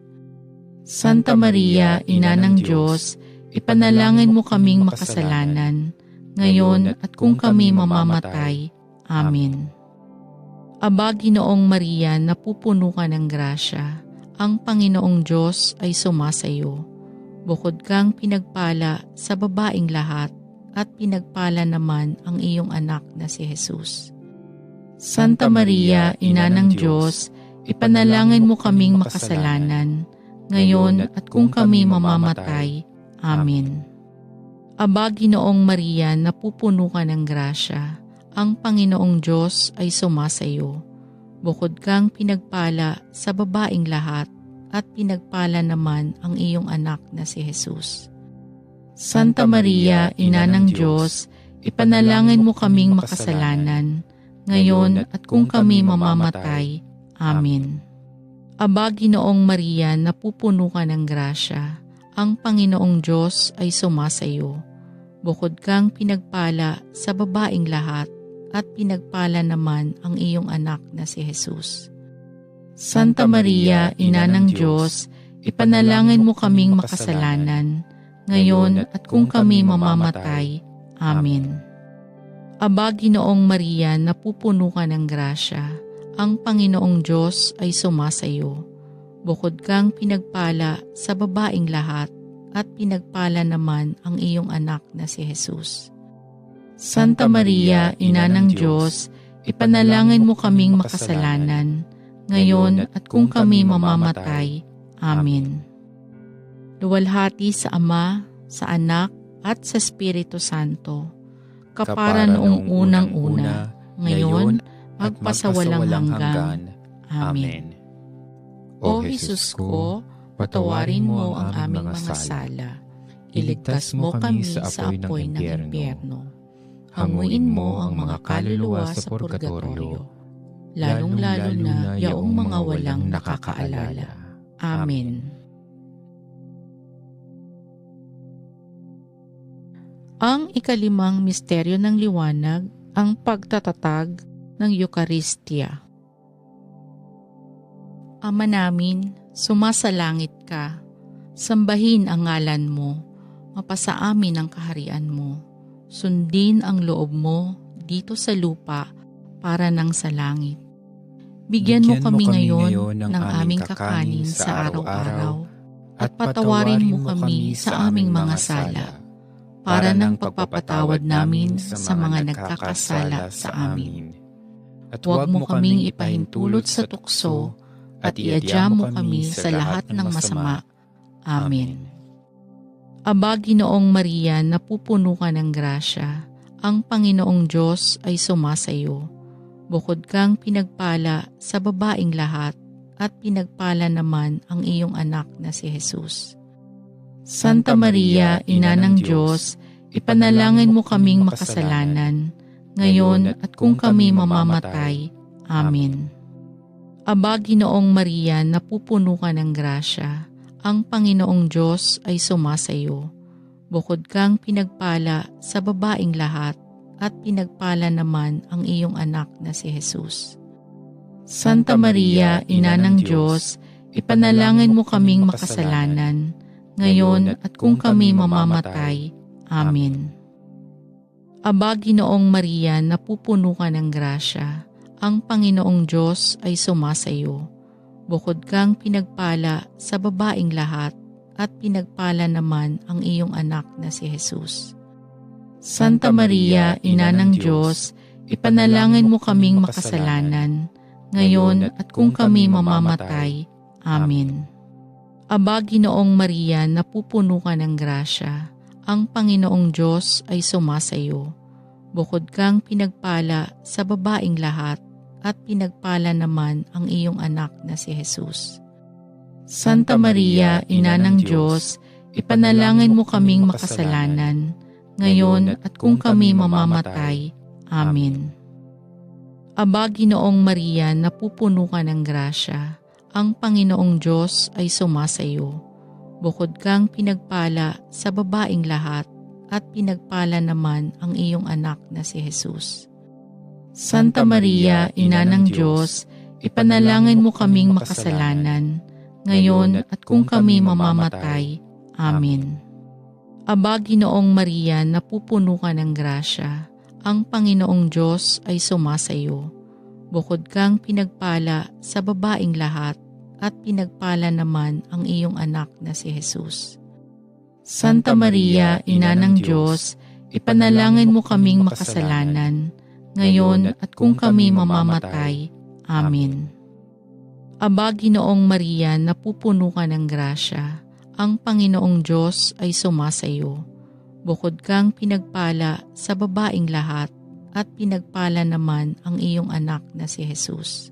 Santa Maria, Ina ng Diyos, ipanalangin mo kaming makasalanan, ngayon at kung kami mamamatay. Amen. Aba, Ginoong Maria, napupuno ka ng grasya. Ang Panginoong Diyos ay sumasayo. Bukod kang pinagpala sa babaeng lahat, at pinagpala naman ang iyong anak na si Jesus. Santa Maria, Ina ng Diyos, ipanalangin mo kaming makasalanan, ngayon at kung kami mamamatay. Amen. Aba, Ginoong Maria, napupuno ka ng grasya. Ang Panginoong Diyos ay sumasayo. Bukod kang pinagpala sa babaeng lahat, at pinagpala naman ang iyong anak na si Jesus. Santa Maria, Ina ng Diyos, ipanalangin mo kaming makasalanan, ngayon at kung kami mamamatay. Amen. Aba, Ginoong Maria, napupuno ka ng grasya. Ang Panginoong Diyos ay sumasayo. Bukod kang pinagpala sa babaeng lahat, at pinagpala naman ang iyong anak na si Jesus. Santa Maria, Ina ng Diyos, ipanalangin mo kaming makasalanan, ngayon at kung kami mamamatay. Amen. Aba, Ginoong Maria, napupuno ka ng grasya. Ang Panginoong Diyos ay sumasayo. Bukod kang pinagpala sa babaeng lahat, at pinagpala naman ang iyong anak na si Jesus. Santa Maria, Ina ng Diyos, ipanalangin mo kaming makasalanan, ngayon at kung kami mamamatay. Amen. Luwalhati sa Ama, sa Anak, at sa Espiritu Santo, kapara noong unang-una, ngayon, magpasawalang hanggan. Amen. O Jesus ko, patawarin mo ang aming mga sala. Iligtas mo kami sa apoy ng impyerno. Hanguin mo ang mga kaluluwa sa purgatorio, lalong-lalo na yaong mga walang nakakaalala. Amen. Ang ikalimang misteryo ng liwanag, ang pagtatatag ng Eucharistia. Ama namin, sumasalangit ka, sambahin ang ngalan mo, mapasa amin ang kaharian mo, sundin ang loob mo dito sa lupa para nang sa langit. Bigyan mo kami ngayon ng aming kakanin sa araw-araw, at patawarin mo kami sa aming mga sala, para ng pagpapatawad namin sa mga nagkakasala sa amin. At huwag mo kaming ipahintulot sa tukso, at iadya mo kami sa lahat ng masama. Amen. Aba, Ginoong Maria, napupuno ka ng grasya, ang Panginoong Diyos ay sumasayo. Bukod kang pinagpala sa babaeng lahat, at pinagpala naman ang iyong anak na si Jesus. Santa Maria, Ina ng Diyos, ipanalangin mo kaming makasalanan, ngayon at kung kami mamamatay. Amen. Aba, Ginoong Maria, napupuno ka ng grasya, ang Panginoong Diyos ay sumasayo. Bukod kang pinagpala sa babaeng lahat, at pinagpala naman ang iyong anak na si Jesus. Santa Maria, Ina ng Diyos, ipanalangin mo kaming makasalanan, ngayon at kung kami mamamatay. Amen. Aba, Ginoong Maria, napupuno ka ng grasya, ang Panginoong Diyos ay sumasayo. Bukod kang pinagpala sa babaeng lahat, at pinagpala naman ang iyong anak na si Jesus. Santa Maria, Ina ng Diyos, ipanalangin mo kaming makasalanan, ngayon at kung kami mamamatay. Amen. Aba, Ginoong Maria, napupuno ka ng grasya, ang Panginoong Diyos ay sumasayo. Bukod kang pinagpala sa babaeng lahat, at pinagpala naman ang iyong anak na si Jesus. Santa Maria, Ina ng Diyos, ipanalangin mo kaming makasalanan, ngayon at kung kami mamamatay. Amen. Aba, Ginoong Maria, napupuno ka ng grasya, ang Panginoong Diyos ay sumasayo. Bukod kang pinagpala sa babaeng lahat, at pinagpala naman ang iyong anak na si Jesus. Santa Maria, Ina ng Diyos, ipanalangin mo kaming makasalanan, ngayon at kung kami mamamatay. Amen. Aba, Ginoong Maria, napupuno ka ng grasya, ang Panginoong Diyos ay sumasayo. Bukod kang pinagpala sa babaeng lahat, at pinagpala naman ang iyong anak na si Jesus. Santa Maria, Ina ng Diyos, ipanalangin mo kaming makasalanan, ngayon at kung kami mamamatay. Amen. Aba, Ginoong Maria, napupuno ka ng grasya, ang Panginoong Diyos ay sumasayo. Bukod kang pinagpala sa babaeng lahat, at pinagpala naman ang iyong anak na si Jesus.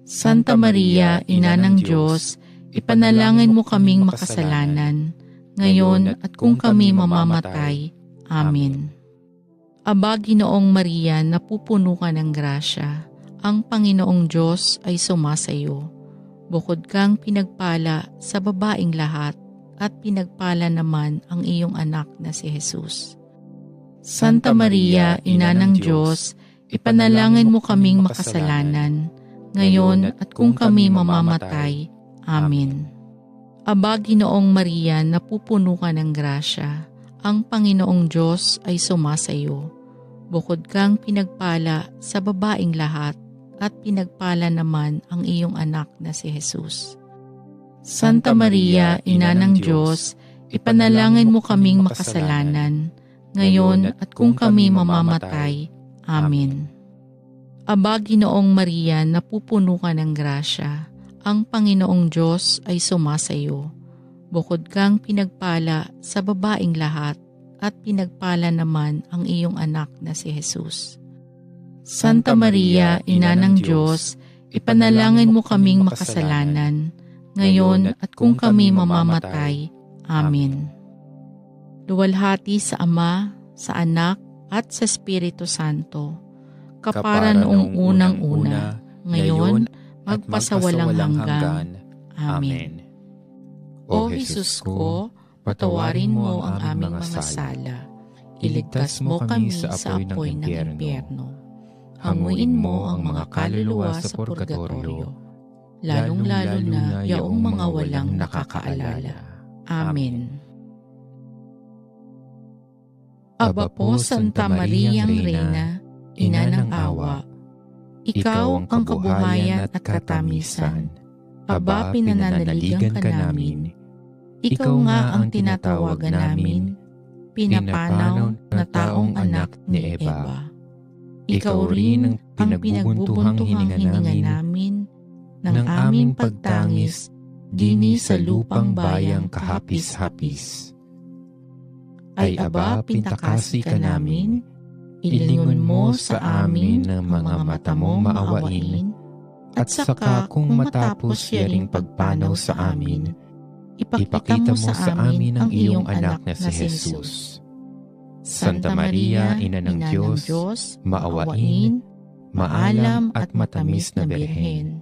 Santa Maria, Ina ng Diyos, ipanalangin mo kaming makasalanan, ngayon at kung kami mamamatay. Amen. Aba, Ginoong Maria, napupuno ka ng grasya, ang Panginoong Diyos ay sumasayo. Bukod kang pinagpala sa babaeng lahat, at pinagpala naman ang iyong anak na si Jesus. Santa Maria, Ina ng Diyos, ipanalangin mo kaming makasalanan, ngayon at kung kami mamamatay. Amen. Aba, Ginoong Maria, napupuno ka ng grasya, ang Panginoong Diyos ay sumasayo. Bukod kang pinagpala sa babaeng lahat, at pinagpala naman ang iyong anak na si Jesus. Santa Maria, Ina ng Diyos, ipanalangin mo kaming makasalanan, ngayon at kung kami mamamatay. Amen. Aba, Ginoong Maria, napupuno ka ng grasya, ang Panginoong Diyos ay sumasayo. Bukod kang pinagpala sa babaeng lahat, at pinagpala naman ang iyong anak na si Jesus. Santa Maria, Ina ng Diyos, ipanalangin mo kaming makasalanan, ngayon at kung kami mamamatay. Amen. Luwalhati sa Ama, sa Anak, at sa Espiritu Santo, kapara noong unang-una, ngayon, magpasawalang hanggan. Amen. O Jesus ko, patawarin mo ang aming mga sala, iligtas mo kami sa apoy ng impyerno, hanguin mo ang mga kaluluwa sa purgatorio, lalong-lalo na yaong mga walang nakakaalala. Amen. Aba po, Santa Mariang Reyna, Ina ng Awa, Ikaw ang kabuhayan at katamisan. Aba, pinananaligan ka namin. Ikaw nga ang tinatawagan namin, pinapanaw na taong anak ni Eva. Ikaw rin ang pinagbubuntuhang hininga namin ng aming pagtangis dini sa lupang bayang kahapis-hapis. Ay aba, pintakasi ka namin, ilingon mo sa amin ng mga mata mong maawain, at saka kung matapos yaring pagpanaw sa amin, ipakita mo sa amin ang iyong anak na si Jesus. Santa Maria, Ina ng Diyos, maawain, maalam at matamis na Birhen.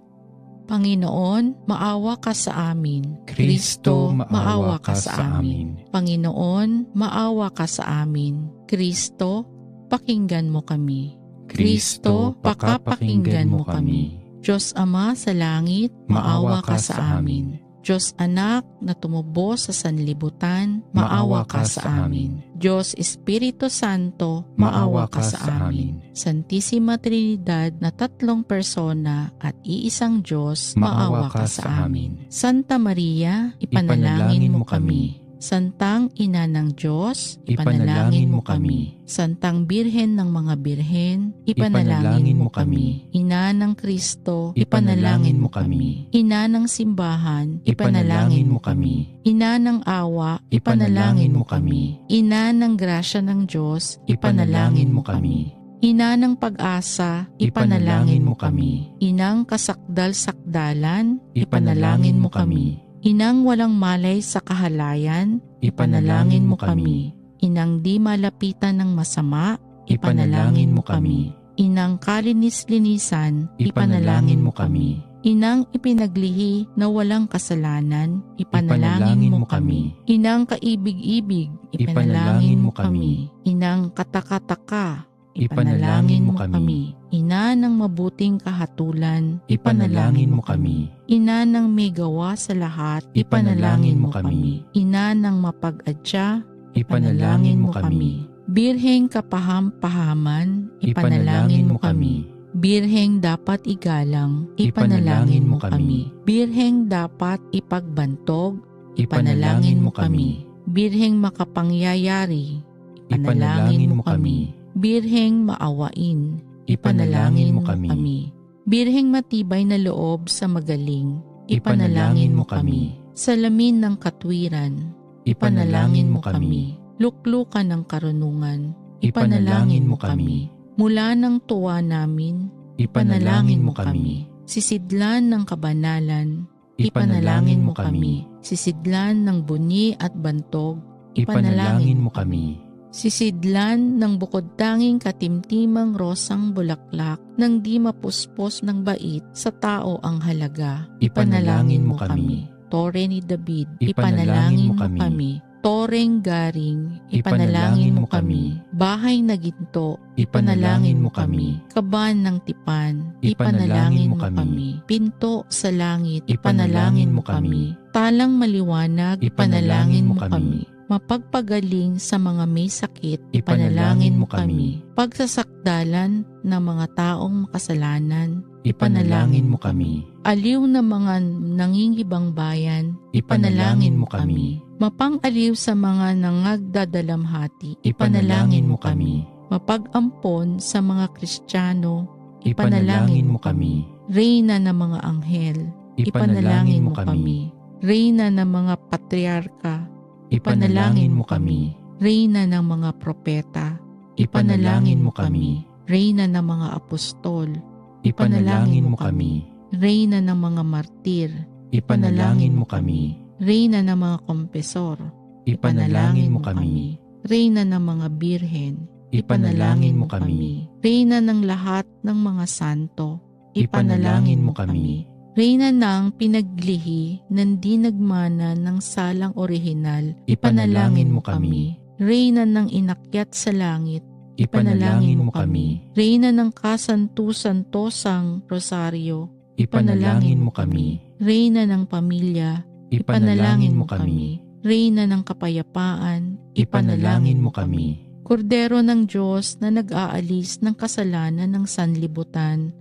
Panginoon, maawa ka sa amin. Kristo, maawa ka sa amin. Panginoon, maawa ka sa amin. Kristo, pakinggan mo kami. Kristo, pakapakinggan mo kami. Diyos Ama sa langit, maawa ka sa amin. Diyos Anak na tumubos sa sanlibutan, maawa ka sa amin. Diyos Espiritu Santo, maawa ka sa amin. Santissima Trinidad na tatlong persona at iisang Diyos, maawa ka sa amin. Santa Maria, ipanalangin mo kami. Santang Ina ng Diyos, ipanalangin mo kami. Santang Birhen ng mga Birhen, ipanalangin mo kami. Ina ng Kristo, ipanalangin mo kami. Ina ng Simbahan, ipanalangin mo kami. Ina ng Awa, ipanalangin mo kami. Ina ng Grasya ng Diyos, ipanalangin mo kami. Ina ng Pag-asa, ipanalangin mo kami. Inang kasakdal-sakdalan, ipanalangin mo kami. Inang walang malay sa kahalayan, ipanalangin mo kami. Inang di malapitan ng masama, ipanalangin mo kami. Inang kalinis-linisan, ipanalangin mo kami. Inang ipinaglihi na walang kasalanan, ipanalangin mo kami. Inang kaibig-ibig, ipanalangin mo kami. Inang katakataka, ipanalangin mo kami. Ina ng mabuting kahatulan, ipanalangin mo kami. Ina ng may gawa sa lahat, ipanalangin mo kami. Ina ng mapag-adya, ipanalangin mo kami. Birheng kapaham-pahaman, ipanalangin mo kami. Birheng dapat igalang, ipanalangin mo kami. Birheng dapat ipagbantog, ipanalangin mo kami. Birheng makapangyayari, ipanalangin mo kami. Birheng maawain, ipanalangin mo kami. Birheng matibay na loob sa magaling, ipanalangin mo kami. Salamin ng katwiran, ipanalangin mo kami. Luklukan ng karunungan, ipanalangin mo kami. Mula ng tuwa namin, ipanalangin mo kami. Sisidlan ng kabanalan, ipanalangin mo kami. Sisidlan ng bunyi at bantog, ipanalangin mo kami. Sisidlan ng bukod tanging katimtimang rosang bulaklak nang di mapuspos ng bait sa tao ang halaga. Ipanalangin mo kami. Tore ni David, ipanalangin mo kami. Toreng garing, ipanalangin mo kami. Bahay na ginto, ipanalangin mo kami. Kaban ng tipan, ipanalangin mo kami. Pinto sa langit, ipanalangin mo kami. Talang maliwanag, ipanalangin mo kami. Mapagpagaling sa mga may sakit, ipanalangin mo kami. Pagsasakdalan ng mga taong makasalanan, ipanalangin mo kami. Aliw na mga nangingibang bayan, ipanalangin mo kami. Mapang-aliw sa mga nangagdadalamhati, ipanalangin mo kami. Mapag-ampon sa mga Kristiyano, ipanalangin mo kami. Reyna ng mga anghel, ipanalangin mo kami. Reyna ng mga patriarka, ipanalangin mo kami. Reyna ng mga propeta, ipanalangin mo kami. Reyna ng mga apostol, ipanalangin mo kami. Reyna ng mga martir, ipanalangin mo kami. Reyna ng mga kompesor, ipanalangin mo kami. Reyna ng mga birhen, ipanalangin mo kami. Reyna ng lahat ng mga santo, ipanalangin mo kami. Reyna ng pinaglihi ng di nagmana ng salang orihinal, ipanalangin mo kami. Reyna ng inakyat sa langit, ipanalangin mo kami. Reyna ng kasantu-santosang rosaryo, ipanalangin mo kami. Reyna ng pamilya, ipanalangin mo kami. Reyna ng kapayapaan, ipanalangin mo kami. Kordero ng Diyos na nag-aalis ng kasalanan ng sanlibutan,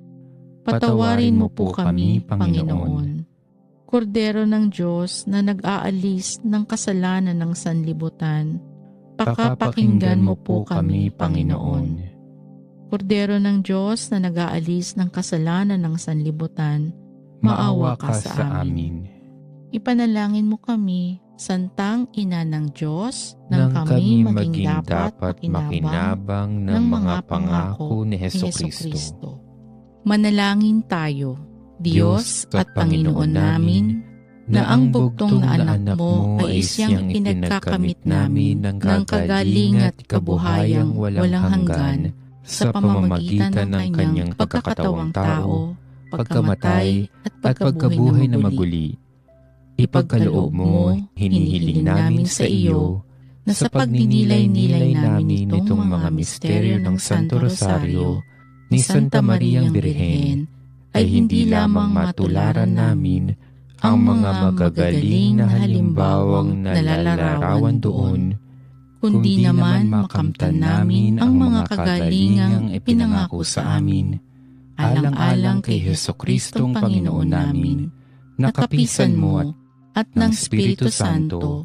patawarin mo po kami, Panginoon. Kordero ng Diyos na nag-aalis ng kasalanan ng sanlibutan, Pakapakinggan mo po kami, Panginoon. Kordero ng Diyos na nag-aalis ng kasalanan ng sanlibutan, Maawa ka sa amin. Ipanalangin mo kami, Santang Ina ng Diyos, Nang kami maging maging dapat makinabang ng mga pangako ni Hesukristo. Manalangin tayo, Diyos at Panginoon namin, na ang bugtong na anak mo ay siyang pinagkakamit namin ng kagaling at kabuhayang walang hanggan sa pamamagitan ng kanyang pagkakatawang tao, pagkamatay at pagkabuhay na maguli. Ipagkaloob mo, hinihiling namin sa iyo, na sa pagninilay-nilay namin itong mga misteryo ng Santo Rosario ni Santa Mariang Birhen, ay hindi lamang matularan namin ang mga magagaling na halimbawang nalalarawan doon, kundi naman makamtan namin ang mga kagalingang ipinangako sa amin, alang-alang kay Hesukristong Panginoon namin, na kapisan mo at ng Espiritu Santo,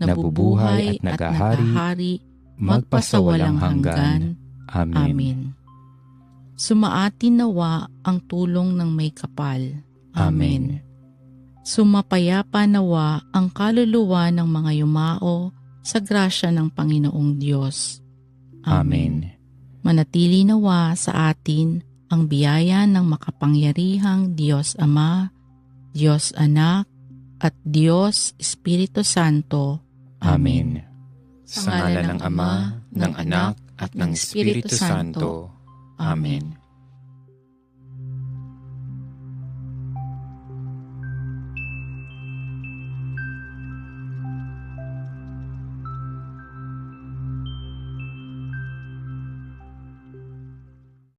nabubuhay at naghahari magpasawalang hanggan. Amen. Sumaatin nawa ang tulong ng may kapal. Amen. Sumapayapa nawa ang kaluluwa ng mga yumao sa grasya ng Panginoong Diyos. Amen. Manatili nawa sa atin ang biyaya ng makapangyarihang Diyos Ama, Diyos Anak, at Diyos Espiritu Santo. Amen. Sa ngalan ng Ama, ng Anak, at ng Espiritu Santo. Amen.